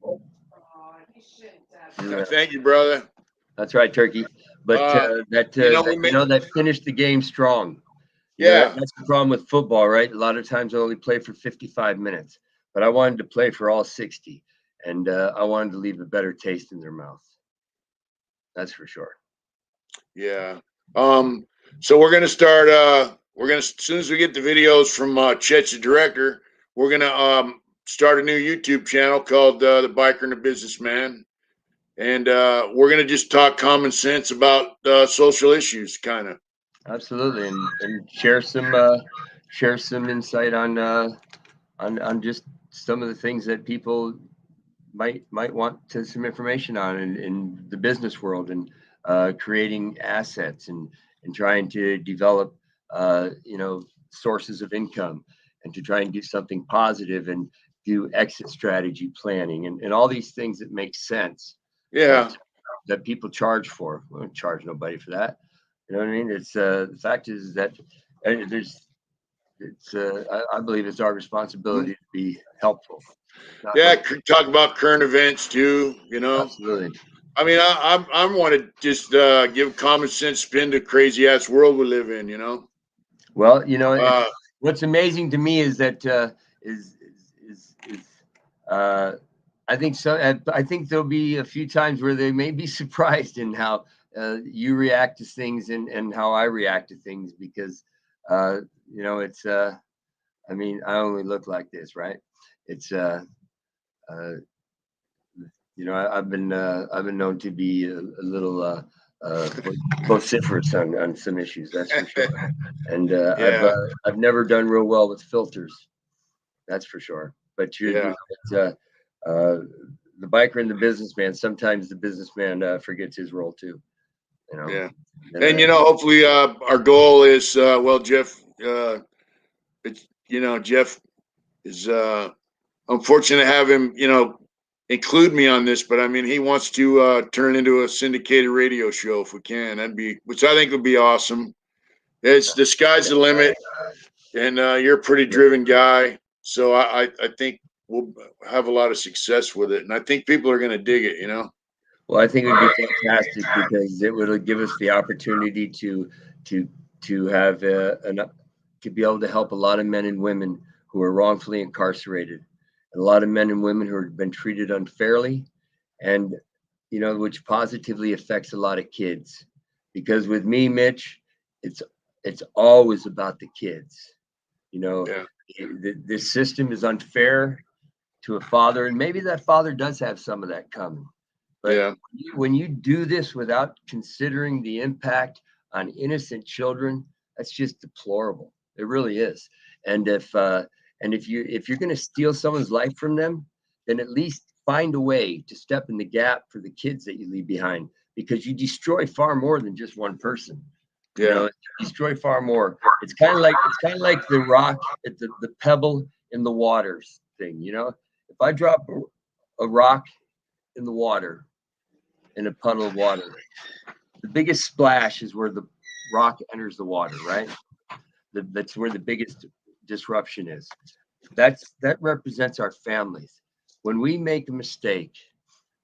Yeah. Thank you, brother. That's right, Turkey. But that finished the game strong. You know, that's the problem with football, right? A lot of times I only play for 55 minutes, but I wanted to play for all 60, and I wanted to leave a better taste in their mouth. That's for sure. Yeah. So we're gonna start. As soon as we get the videos from Chet's the director, we're gonna start a new YouTube channel called The Biker and the Businessman, and we're gonna just talk common sense about social issues, kind of. Absolutely, and share some insight on just some of the things that people might want some information on in the business world, and creating assets and trying to develop sources of income, and to try and do something positive and do exit strategy planning and all these things that make sense. Yeah. That people charge for. We don't charge nobody for that. You know what I mean? It's the fact is that I believe it's our responsibility to be helpful. Yeah, talk about current events too. You know, absolutely. I mean, I want to just give common sense spin to crazy ass world we live in. You know. Well, you know, what's amazing to me is that I think so. I think there'll be a few times where they may be surprised in how you react to things and how I react to things, because you know, it's I mean, I only look like this, right? It's you know, I've been known to be a little vociferous on some issues, that's for sure. And I've never done real well with filters, that's for sure. But the biker and the businessman, sometimes the businessman forgets his role too. You know? Yeah. And you know, hopefully our goal is well, Jeff, it's, you know, Jeff is I'm fortunate to have him, you know, include me on this, but I mean, he wants to turn into a syndicated radio show if we can. Which I think would be awesome. It's the sky's the limit, and you're a pretty driven guy, so I think we'll have a lot of success with it, and I think people are going to dig it. You know. Well, I think it would be fantastic, because it would give us the opportunity to have to be able to help a lot of men and women who are wrongfully incarcerated, and a lot of men and women who have been treated unfairly, and you know, which positively affects a lot of kids. Because with me, Mitch, it's always about the kids. You know, this system is unfair to a father, and maybe that father does have some of that coming. But when you do this without considering the impact on innocent children, that's just deplorable. It really is. And if you're going to steal someone's life from them, then at least find a way to step in the gap for the kids that you leave behind, because you destroy far more than just one person. You know, you destroy far more. It's kind of like the rock at the pebble in the waters thing. You know, if I drop a rock in the water, in a puddle of water, the biggest splash is where the rock enters the water, right? That's where the biggest disruption is. That represents our families. When we make a mistake,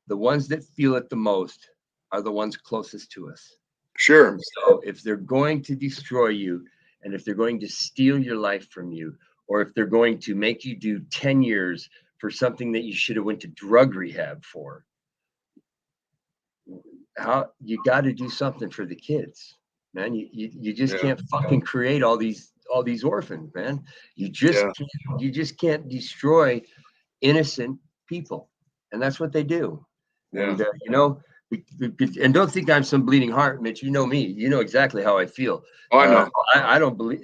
the ones that feel it the most are the ones closest to us. Sure. And so if they're going to destroy you, and if they're going to steal your life from you, or if they're going to make you do 10 years for something that you should have went to drug rehab for, how you got to do something for the kids, man. You just can't fucking create all these orphans, man. You just can't destroy innocent people, and that's what they do. And you know, and don't think I'm some bleeding heart, Mitch. You know me. You know exactly how I feel. I know. I don't believe.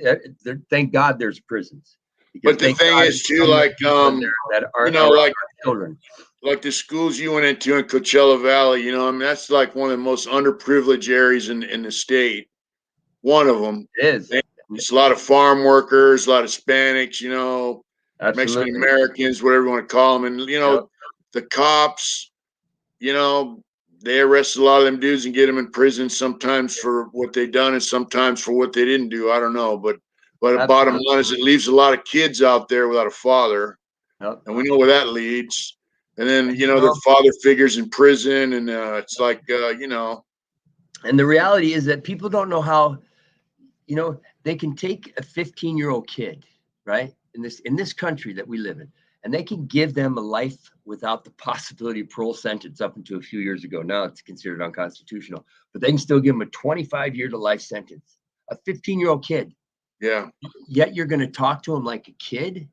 Thank God there's prisons. But the thing is too, like that are, you know, like children. Like the schools you went into in Coachella Valley, you know, I mean, that's like one of the most underprivileged areas in the state. One of them is. It's a lot of farm workers, a lot of Hispanics, you know, Absolutely. Mexican Americans, whatever you want to call them. And, you know, Yep. the cops, you know, they arrest a lot of them dudes and get them in prison sometimes for what they done and sometimes for what they didn't do. I don't know. But the bottom line is it leaves a lot of kids out there without a father. Yep. And we know where that leads. And then, you know, their father figures in prison. And it's like, you know. And the reality is that people don't know how, you know, they can take a 15-year-old kid, right, in this country that we live in, and they can give them a life without the possibility of parole sentence up until a few years ago. Now it's considered unconstitutional, but they can still give them a 25-year to life sentence. A 15-year-old kid. Yeah. Yet you're going to talk to him like a kid,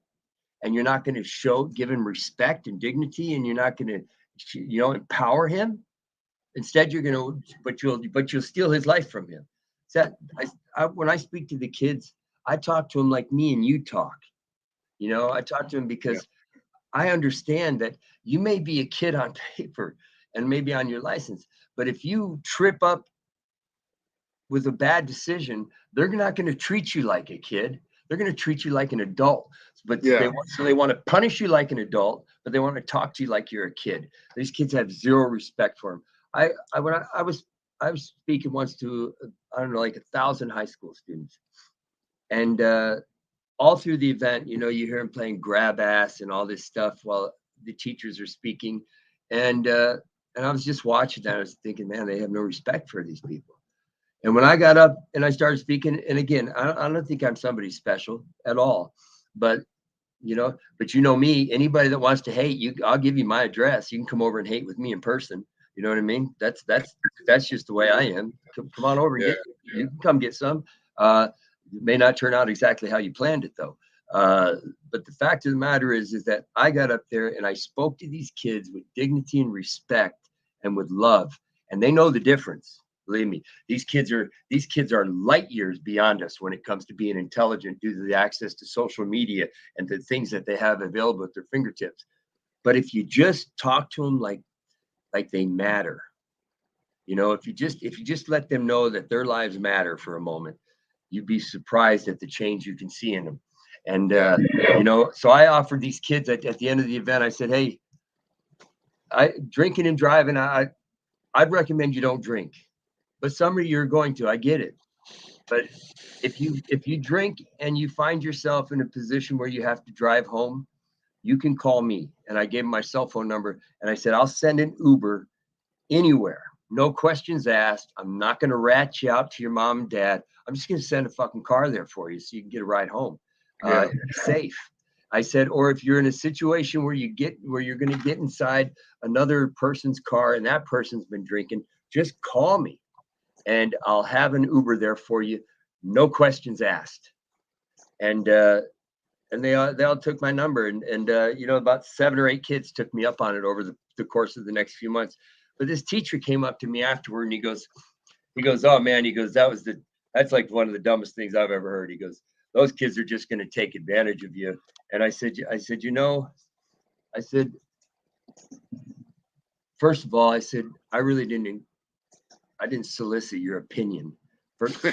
and you're not going to give him respect and dignity, and you're not going to, you know, empower him. Instead, you're going to, but you'll steal his life from him. So when I speak to the kids, I talk to them like me and you talk. You know, I talk to them because I understand that you may be a kid on paper and maybe on your license, but if you trip up with a bad decision, they're not going to treat you like a kid. They're going to treat you like an adult. But they want to punish you like an adult, but they want to talk to you like you're a kid. These kids have zero respect for them. I was speaking once to, I don't know, like 1,000 high school students, and all through the event, you know, you hear them playing grab ass and all this stuff while the teachers are speaking, and I was just watching that. I was thinking, man, they have no respect for these people. And when I got up and I started speaking, and again, I don't think I'm somebody special at all, but you know me, anybody that wants to hate you, I'll give you my address. You can come over and hate with me in person. You know what I mean? That's just the way I am. Come on over and you can come get some. It may not turn out exactly how you planned it though. But the fact of the matter is that I got up there and I spoke to these kids with dignity and respect and with love, and they know the difference. Believe me, these kids are light years beyond us when it comes to being intelligent due to the access to social media and the things that they have available at their fingertips. But if you just talk to them like they matter, you know, if you just let them know that their lives matter for a moment, you'd be surprised at the change you can see in them. And you know, so I offered these kids at the end of the event, I said, hey, drinking and driving, I'd recommend you don't drink. But some of you are going to, I get it. But if you drink and you find yourself in a position where you have to drive home, you can call me. And I gave him my cell phone number and I said, I'll send an Uber anywhere. No questions asked. I'm not going to rat you out to your mom and dad. I'm just going to send a fucking car there for you so you can get a ride home. Safe. I said, or if you're in a situation where you're going to get inside another person's car and that person's been drinking, just call me. And I'll have an Uber there for you, no questions asked. And they all took my number, and you know, about 7 or 8 kids took me up on it over the course of the next few months. But this teacher came up to me afterward, and he goes, oh man, he goes, that's like one of the dumbest things I've ever heard. He goes, those kids are just going to take advantage of you. And I said, you know, I said, first of all, I said, I didn't solicit your opinion. First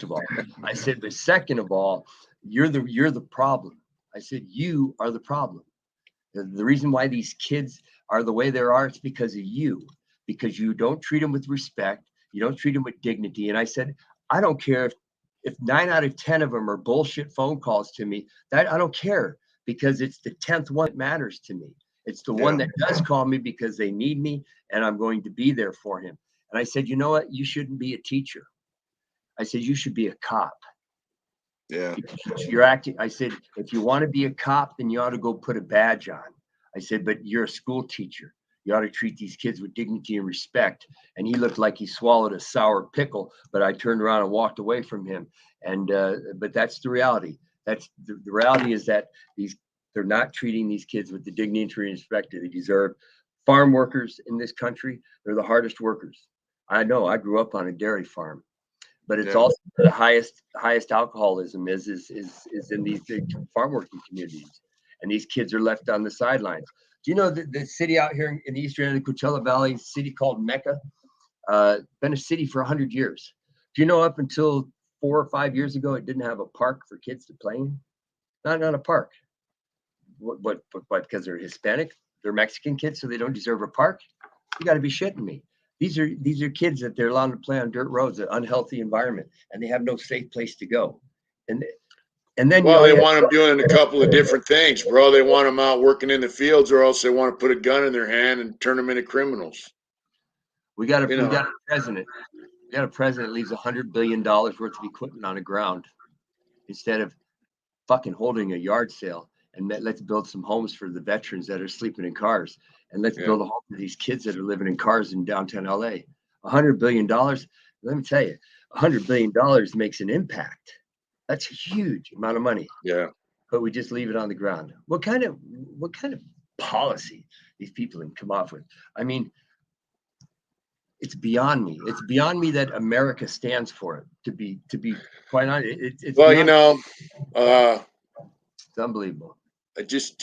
of all, I said, but second of all, you're the problem. I said, you are the problem. The reason why these kids are the way they are, it's because of you, because you don't treat them with respect. You don't treat them with dignity. And I said, I don't care if 9 out of 10 of them are bullshit phone calls to me. That I don't care, because it's the 10th one that matters to me. It's the one that does call me because they need me and I'm going to be there for him. And I said, you know what? You shouldn't be a teacher. I said, you should be a cop. Yeah. You're acting. I said, if you want to be a cop, then you ought to go put a badge on. I said, but you're a school teacher. You ought to treat these kids with dignity and respect. And he looked like he swallowed a sour pickle, but I turned around and walked away from him. And but that's the reality. That's the reality is that they're not treating these kids with the dignity and respect that they deserve. Farm workers in this country, they're the hardest workers. I know. I grew up on a dairy farm, but it's also the highest alcoholism is in these big farm working communities, and these kids are left on the sidelines. Do you know the city out here in the eastern end of the Coachella Valley, a city called Mecca, been a city for 100 years. Do you know up until 4 or 5 years ago, it didn't have a park for kids to play in? Not a park. What? Because they're Hispanic, they're Mexican kids, so they don't deserve a park? You got to be shitting me. These are kids that they're allowed to play on dirt roads, an unhealthy environment, and they have no safe place to go. And then well, they want them doing a couple of different things, bro. They want them out working in the fields, or else they want to put a gun in their hand and turn them into criminals. we got a president. We got a president that leaves $100 billion worth of equipment on the ground instead of fucking holding a yard sale. And let's build some homes for the veterans that are sleeping in cars, and let's build a home for these kids that are living in cars in downtown LA. $100 billion. Let me tell you, $100 billion makes an impact. That's a huge amount of money. Yeah. But we just leave it on the ground. What kind of policy these people can come off with? I mean, it's beyond me. It's beyond me that America stands for it. To be quite honest, it's well, you know, it's unbelievable. I just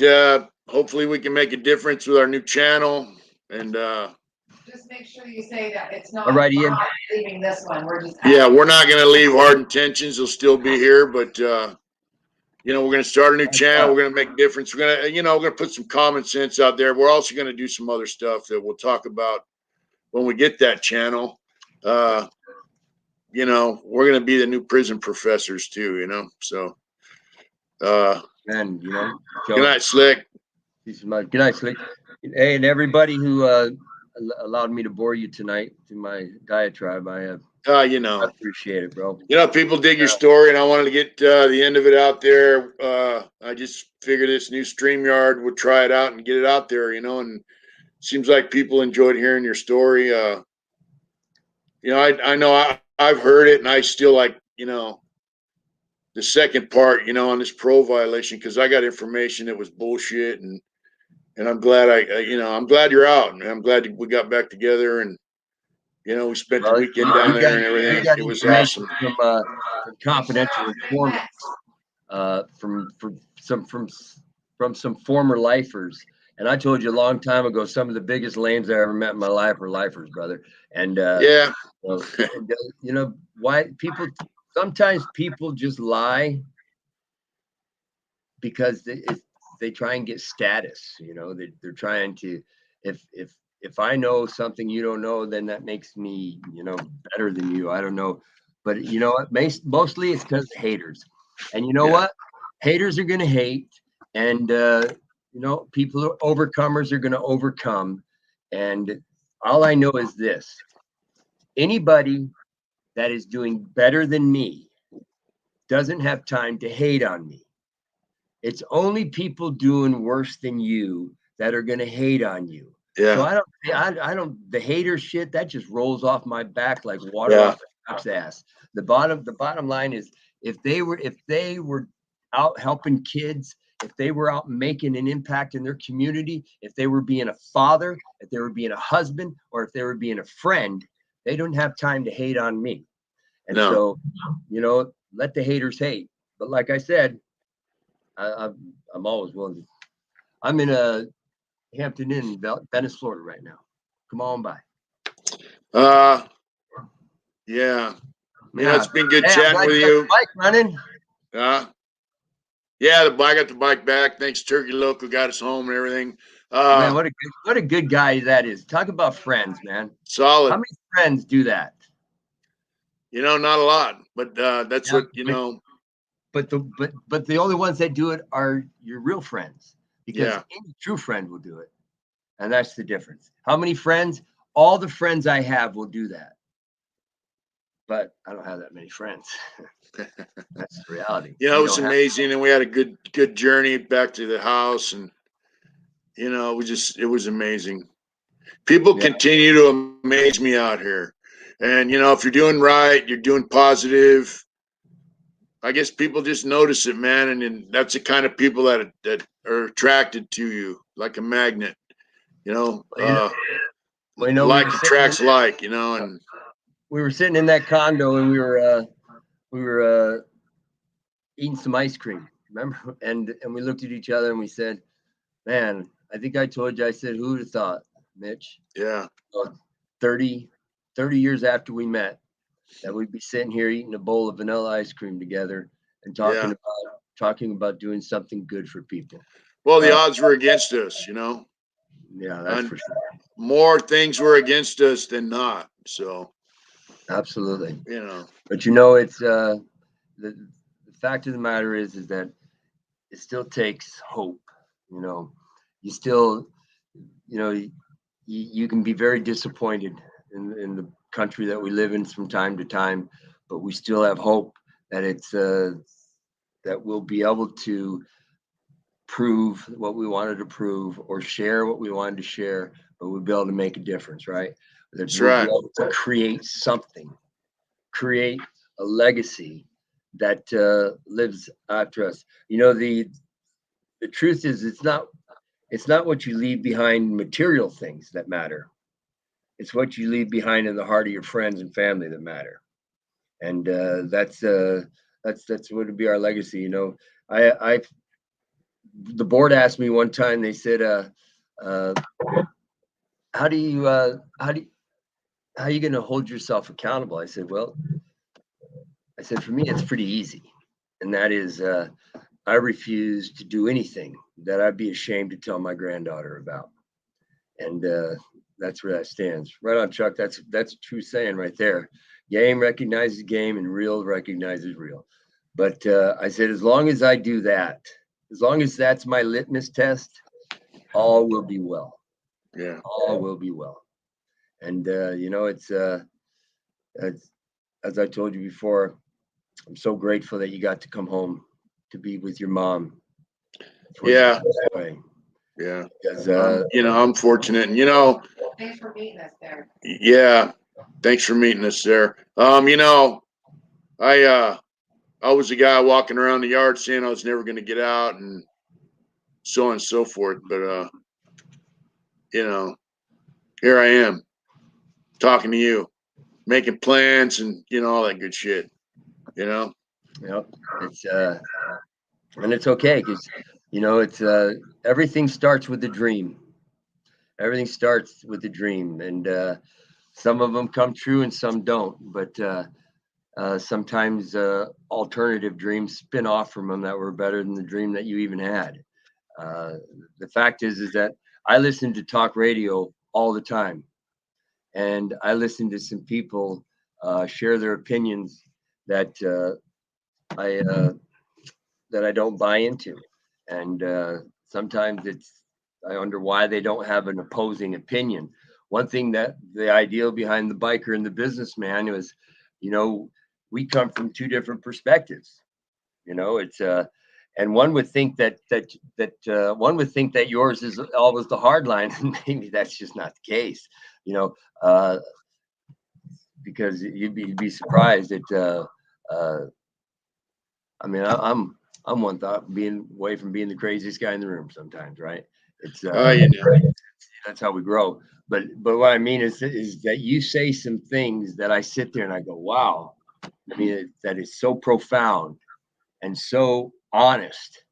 hopefully we can make a difference with our new channel, and just make sure you say that it's not. All right, Ian. We're not leaving this one. We're just. We're not going to leave hard intentions. They'll still be here, but you know, we're going to start a new channel. We're going to make a difference. We're going to, you know, we're going to put some common sense out there. We're also going to do some other stuff that we'll talk about when we get that channel. You know, we're going to be the new prison professors too, you know, so. And, you know, good night, Slick. Good night, Slick. Hey, and everybody who allowed me to bore you tonight through my diatribe, you know, I appreciate it, bro. You know, people dig your story, and I wanted to get the end of it out there. I just figured this new StreamYard would try it out and get it out there, you know, and it seems like people enjoyed hearing your story. You know, I know I've heard it, and I still like, you know, the second part, you know, on this parole violation, because I got information that was bullshit, and I'm glad you know, I'm glad you're out, and I'm glad we got back together, and you know, we spent the weekend down there and everything. It was awesome. From confidential informants, from some former lifers, and I told you a long time ago, some of the biggest lames I ever met in my life were lifers, brother. And yeah, you know why sometimes people just lie because they try and get status. You know, they're trying to, if I know something you don't know, then that makes me, you know, better than you. I don't know. But you know what? Mostly it's because of haters. And you know what? Haters are going to hate. And, you know, overcomers are going to overcome. And all I know is this. Anybody that is doing better than me doesn't have time to hate on me. It's only people doing worse than you that are going to hate on you. Yeah. So I don't, the hater shit, that just rolls off my back like water off a cop's ass. The bottom line is, if they were out helping kids, if they were out making an impact in their community, if they were being a father, if they were being a husband, or if they were being a friend, they don't have time to hate on me. And so, you know, let the haters hate. But like I said, I'm always willing to. I'm in a Hampton Inn, Venice, Florida right now. Come on by. Yeah. Yeah, it's been good chatting with you. Bike running. Yeah, I got the bike back. Thanks, Turkey Local got us home and everything. Man, what a good guy that is. Talk about friends, man. Solid. How many friends do that? You know, not a lot, but that's what, you know. But the only ones that do it are your real friends, because any true friend will do it. And that's the difference. How many friends? All the friends I have will do that. But I don't have that many friends. That's the reality. You know, it was amazing. And we had a good journey back to the house. And, you know, it was amazing. People continue to amaze me out here. And, you know, if you're doing right, you're doing positive, I guess people just notice it, man. And that's the kind of people that are attracted to you, like a magnet, you know. Like attracts like, you know. And we were sitting in that condo, and we were eating some ice cream, remember? And we looked at each other and we said, man, I think I told you, I said, who would have thought, Mitch? Yeah. 30 years after we met, that we'd be sitting here eating a bowl of vanilla ice cream together and talking about doing something good for people. Well, the odds were against us, Yeah, that's and for sure. more things were against us than not. So, Absolutely. But it's the fact of the matter is that it still takes hope. You still, you can be very disappointed in the country that we live in from time to time, but we still have hope that that we'll be able to prove what we wanted to prove or share what we wanted to share, but we'll be able to make a difference, right? That That's we'll right. be able to create something, create a legacy that lives after us. The truth is, it's not what you leave behind, material things that matter. It's what you leave behind in the heart of your friends and family that matter. And that's what would be our legacy. I the board asked me one time. They said, "How do you how are you going to hold yourself accountable?" I said, for me, it's pretty easy, and that is, I refuse to do anything that I'd be ashamed to tell my granddaughter about, and that's where that stands. Right on, Chuck. That's a true saying right there. Game recognizes game, and real recognizes real. But I said, as long as I do that, as long as that's my litmus test, all will be well. Yeah. All will be well. And it's as I told you before, I'm so grateful that you got to come home to be with your mom. Yeah. Way. Yeah. Because I'm fortunate, and Thanks for meeting us there. yeah, thanks for meeting us there. I was a guy walking around the yard saying I was never going to get out, and so on and so forth. But here I am talking to you, making plans, and all that good shit. It's and it's okay, because it's everything starts with a dream. Everything starts with a dream, and some of them come true and some don't. But sometimes alternative dreams spin off from them that were better than the dream that you even had. The fact is that I listen to talk radio all the time, and I listen to some people share their opinions that I don't buy into, and sometimes I wonder why they don't have an opposing opinion. One thing that the ideal behind the biker and the businessman was, we come from two different perspectives. It's and one would think that one would think that yours is always the hard line, and maybe that's just not the case. Because you'd be surprised that I mean, I'm one thought being away from being the craziest guy in the room sometimes, right? It's that's how we grow. But what I mean is that you say some things that I sit there and I go, wow. I mean, that is so profound and so honest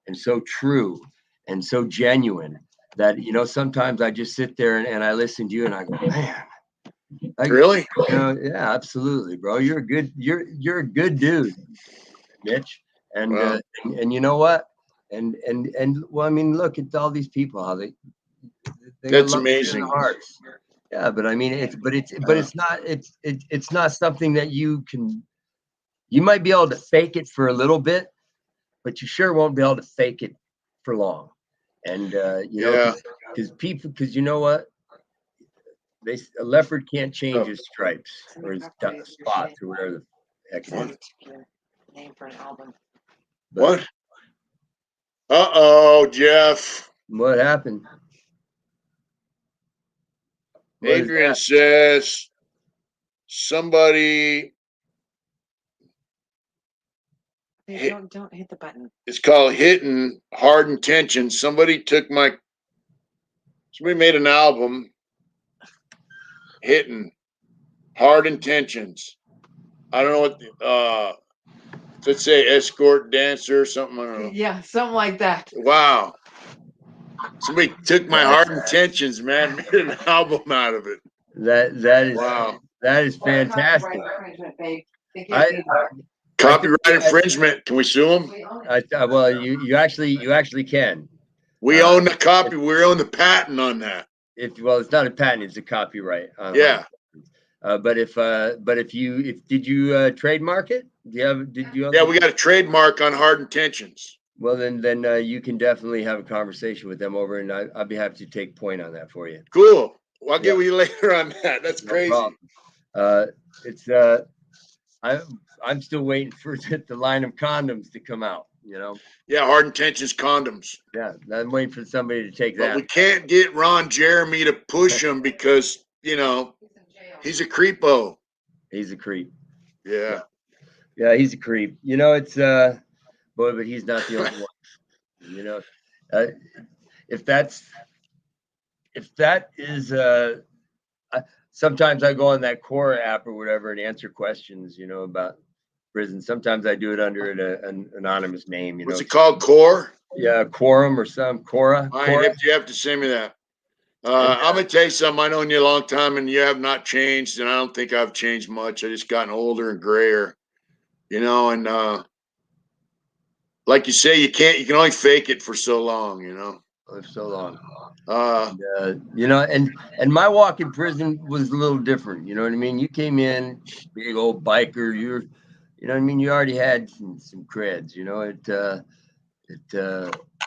and so true and so genuine that sometimes I just sit there and I listen to you and I go, man. Really? Yeah, absolutely, bro. You're a good dude, Mitch. And Wow. And you know what? And well, I mean, look at all these people, how they That's love amazing. in their hearts. Yeah, but I mean, it's not something that you might be able to fake it for a little bit, but you sure won't be able to fake it for long. And because you know what? A leopard can't change his stripes or his spots or whatever the heck it is. Name for an album. What? Uh-oh, Jeff. What happened? Adrian says somebody. Don't hit the button. It's called Hitting Hard Intentions. Somebody made an album, Hitting Hard Intentions. I don't know what let's say escort dancer or something. I don't know. Yeah, something like that. Wow. Somebody took my hard intentions, man, made an album out of it. That is wow. That is fantastic. Copyright infringement. Can we sue them? Well, you actually can. We own the copy. We own the patent on that. Well, it's not a patent; it's a copyright. Yeah. But if you did you trademark it? Did you? Yeah, we got a trademark on hard intentions. Well, then you can definitely have a conversation with them over, and I'll be happy to take point on that for you. Cool. Well, I'll get with you later on that. That's crazy. It's I'm still waiting for the line of condoms to come out. Yeah, hard intentions condoms. Yeah, I'm waiting for somebody to take that. But we can't get Ron Jeremy to push him because he's a creepo. He's a creep. Yeah. Yeah, he's a creep. It's boy, but he's not the only one. If that is sometimes I go on that Quora app or whatever and answer questions, about prison. Sometimes I do it under an anonymous name. What's it called? Core? Yeah, Quorum or some Quora. You have to send me that. I'm gonna tell you something. I've known you a long time, and you have not changed, and I don't think I've changed much. I just gotten older and grayer, and like you say, you can only fake it for so long, For so long. And my walk in prison was a little different. You know what I mean? You came in, big old biker. You know what I mean? You already had some creds.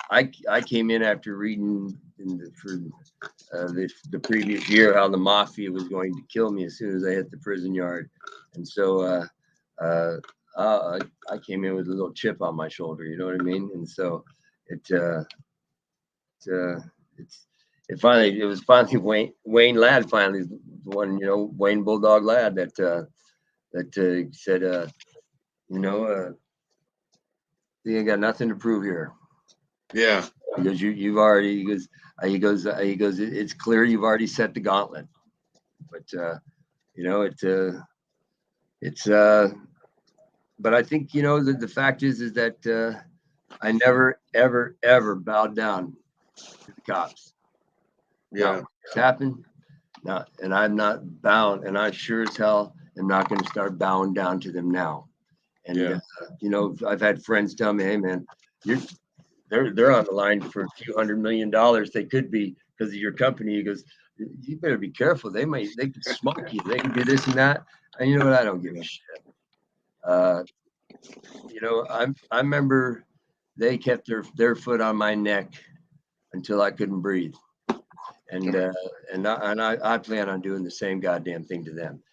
I came in after reading for the previous year how the mafia was going to kill me as soon as I hit the prison yard, and so I came in with a little chip on my shoulder. You know what I mean? And so it was finally Wayne Ladd, finally the one, Wayne Bulldog Ladd that said, you ain't got nothing to prove here. Yeah. Because you've already, he goes, it's clear you've already set the gauntlet. But but I think, the fact is that I never, ever, ever bowed down to the cops. Yeah. It's happened. No, and I'm not bound, and I sure as hell am not going to start bowing down to them now. And I've had friends tell me, "Hey, man, they're on the line for a few $100 million. They could be because of your company." He goes, "You better be careful. They could smoke you. They can do this and that." And you know what? I don't give a shit. I remember they kept their foot on my neck until I couldn't breathe. And I plan on doing the same goddamn thing to them.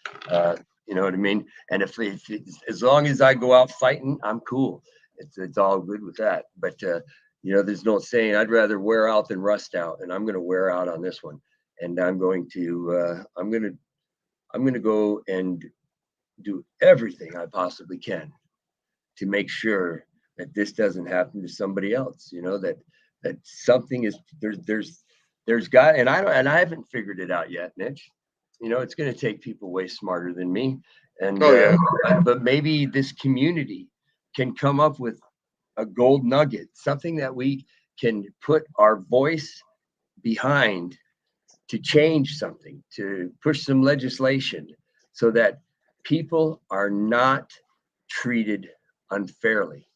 You know what I mean? And if as long as I go out fighting, I'm cool. It's all good with that. But there's no saying I'd rather wear out than rust out, and I'm going to wear out on this one. And I'm going to go and do everything I possibly can to make sure that this doesn't happen to somebody else. That something is there's got, and I haven't figured it out yet, Mitch. It's going to take people way smarter than me. And but maybe this community can come up with a gold nugget, something that we can put our voice behind to change something, to push some legislation so that people are not treated unfairly.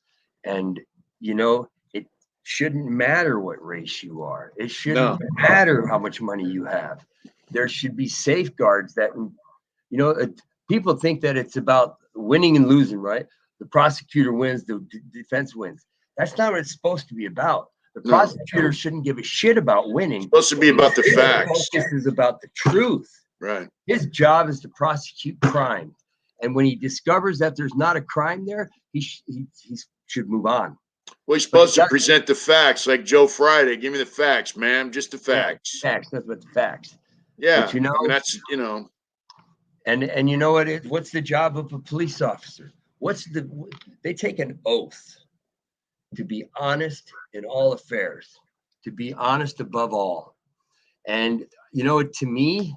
And, it shouldn't matter what race you are. It shouldn't matter how much money you have. There should be safeguards that, people think that it's about winning and losing, right? The prosecutor wins, the defense wins. That's not what it's supposed to be about. The prosecutor shouldn't give a shit about winning. It's supposed to be about the facts. This is about the truth. Right. His job is to prosecute crime. And when he discovers that there's not a crime there, he should move on. Well, he's supposed to present the facts, like Joe Friday. Give me the facts, ma'am. Just the facts. Facts. That's what the facts. Yeah. But that's And you know what? What's the job of a police officer? They take an oath to be honest in all affairs, to be honest above all. And to me,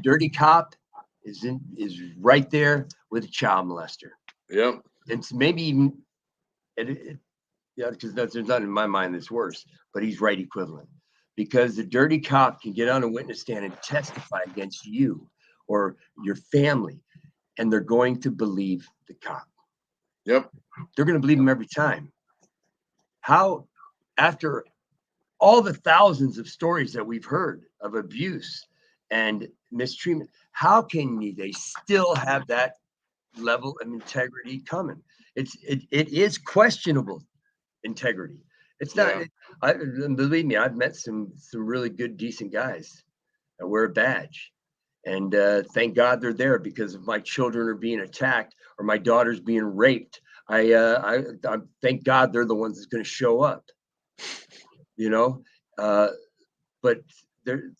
dirty cop is right there with a child molester. Yep. It's maybe even because there's nothing in my mind that's worse, but he's right equivalent, because the dirty cop can get on a witness stand and testify against you or your family, and they're going to believe the cop. Yep. They're going to believe him every time. How, after all the thousands of stories that we've heard of abuse and mistreatment, how can they still have that level of integrity coming? It is questionable integrity. It's not. Yeah. Believe me, I've met some really good, decent guys that wear a badge, and thank God they're there, because if my children are being attacked or my daughter's being raped, I thank God they're the ones that's going to show up. You know, but they're,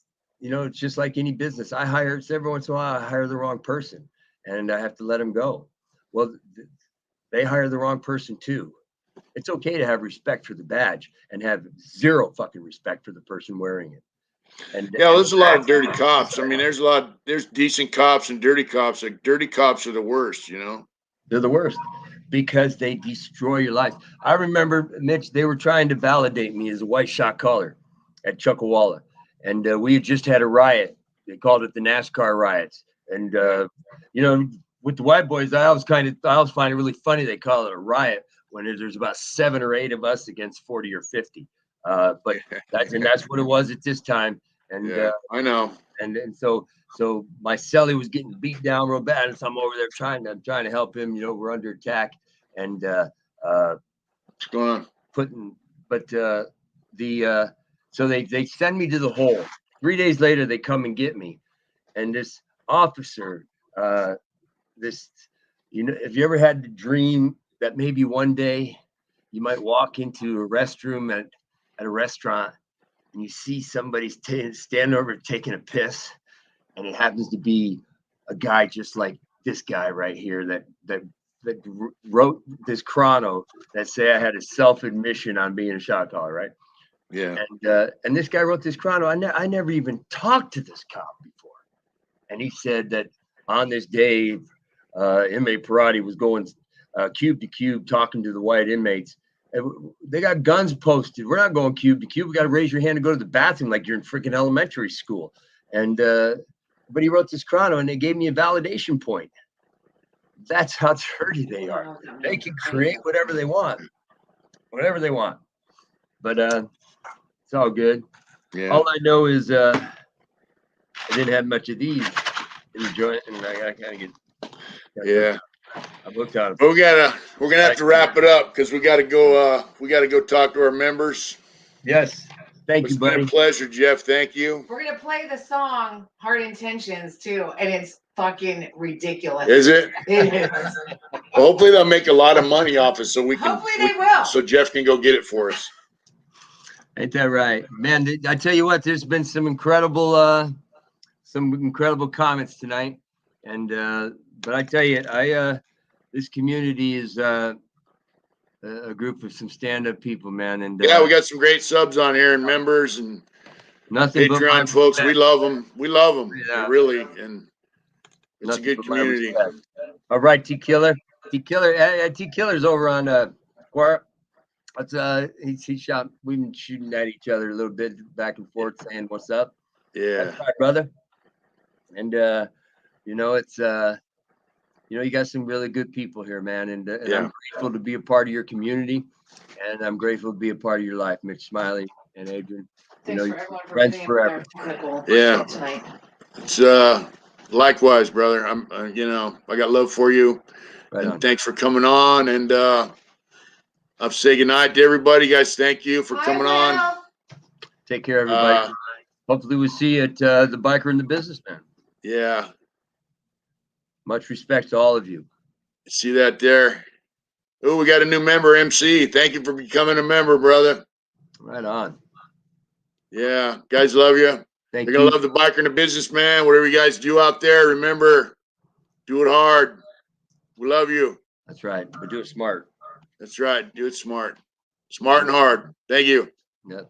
you know, it's just like any business. Every once in a while I hire the wrong person, and I have to let them go. Well, they hire the wrong person too. It's okay to have respect for the badge and have zero fucking respect for the person wearing it. And yeah, there's a lot of dirty cops. I mean, there's decent cops and dirty cops. Like, dirty cops are the worst, you know? They're the worst because they destroy your life. I remember, Mitch, they were trying to validate me as a white shot caller at Chuckawalla. And we had just had a riot. They called it the NASCAR riots. And, you know, with the white boys, I always find it really funny they call it a riot when there's about 7 or 8 of us against 40 or 50. But that's what it was at this time. And yeah, I know. And so my cellie was getting beat down real bad, and so I'm over there trying to help him. You know, we're under attack, and What's going on? So they send me to the hole. 3 days later, they come and get me, and this officer, have you ever had the dream that maybe one day you might walk into a restroom at a restaurant and you see somebody stand over taking a piss, and it happens to be a guy just like this guy right here that wrote this chrono that say I had a self-admission on being a shot caller, right? Yeah. And this guy wrote this chrono. I never even talked to this cop before, and he said that on this day, inmate Parole was going cube to cube talking to the white inmates. They got guns posted. We're not going cube to cube. We got to raise your hand to go to the bathroom like you're in freaking elementary school. And but he wrote this chrono, and they gave me a validation point. That's how dirty they are. They can create whatever they want, But it's all good. Yeah. All I know is I didn't have much of these in the joint, and I kind of get. Yeah. I looked at them. But we're gonna have to wrap it up because we gotta go talk to our members. Yes. Thank you, buddy. It's been a pleasure, Jeff. Thank you. We're gonna play the song "Hard Intentions" too, and it's fucking ridiculous. Is it? It is. Well, hopefully they'll make a lot of money off it, so we can. Hopefully they will. So Jeff can go get it for us. Ain't that right, man? I tell you what, there's been some incredible comments tonight, and but I tell you, this community is a group of some stand-up people, man. And yeah, we got some great subs on here and members and nothing but Patreon folks. We love them. Yeah. Really, and it's Nothing a good but my community. respect. All right, T Killer's over on where he shot. We've been shooting at each other a little bit back and forth, saying what's up. Yeah. That's right, brother. And you know, it's you know, you got some really good people here, man. And Yeah. I'm grateful to be a part of your community, and I'm grateful to be a part of your life, Mitch Smiley and Adrian. Thanks you know, for everyone for friends putting in forever. their technical Yeah. shit tonight. It's likewise, brother. I'm you know, I got love for you. Right And on. thanks for coming on. And I'll say goodnight to everybody, guys. Thank you for coming on. Take care, everybody. Hopefully we see you at the Biker and the Businessman. Yeah. Much respect to all of you. See that there? Oh, we got a new member, MC. Thank you for becoming a member, brother. Right on. Yeah, guys love you. Thank They're gonna you. love the Biker and the Businessman. Whatever you guys do out there, remember, do it hard. We love you. That's right. But do it smart. That's right. Do it smart. Smart and hard. Thank you. Yep.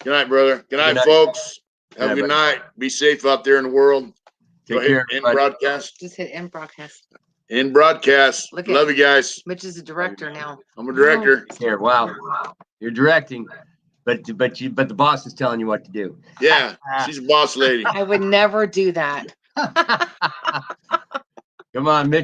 Good night, brother. Good night, night. folks. Have a Good good night, night. Be safe out there in the world. Take care, End everybody. broadcast. Just hit end broadcast. End broadcast. Look at- Love you guys. Mitch is a director now. I'm a director. Here, wow. You're directing, but the boss is telling you what to do. Yeah, she's a boss lady. I would never do that. Come on, Mitch.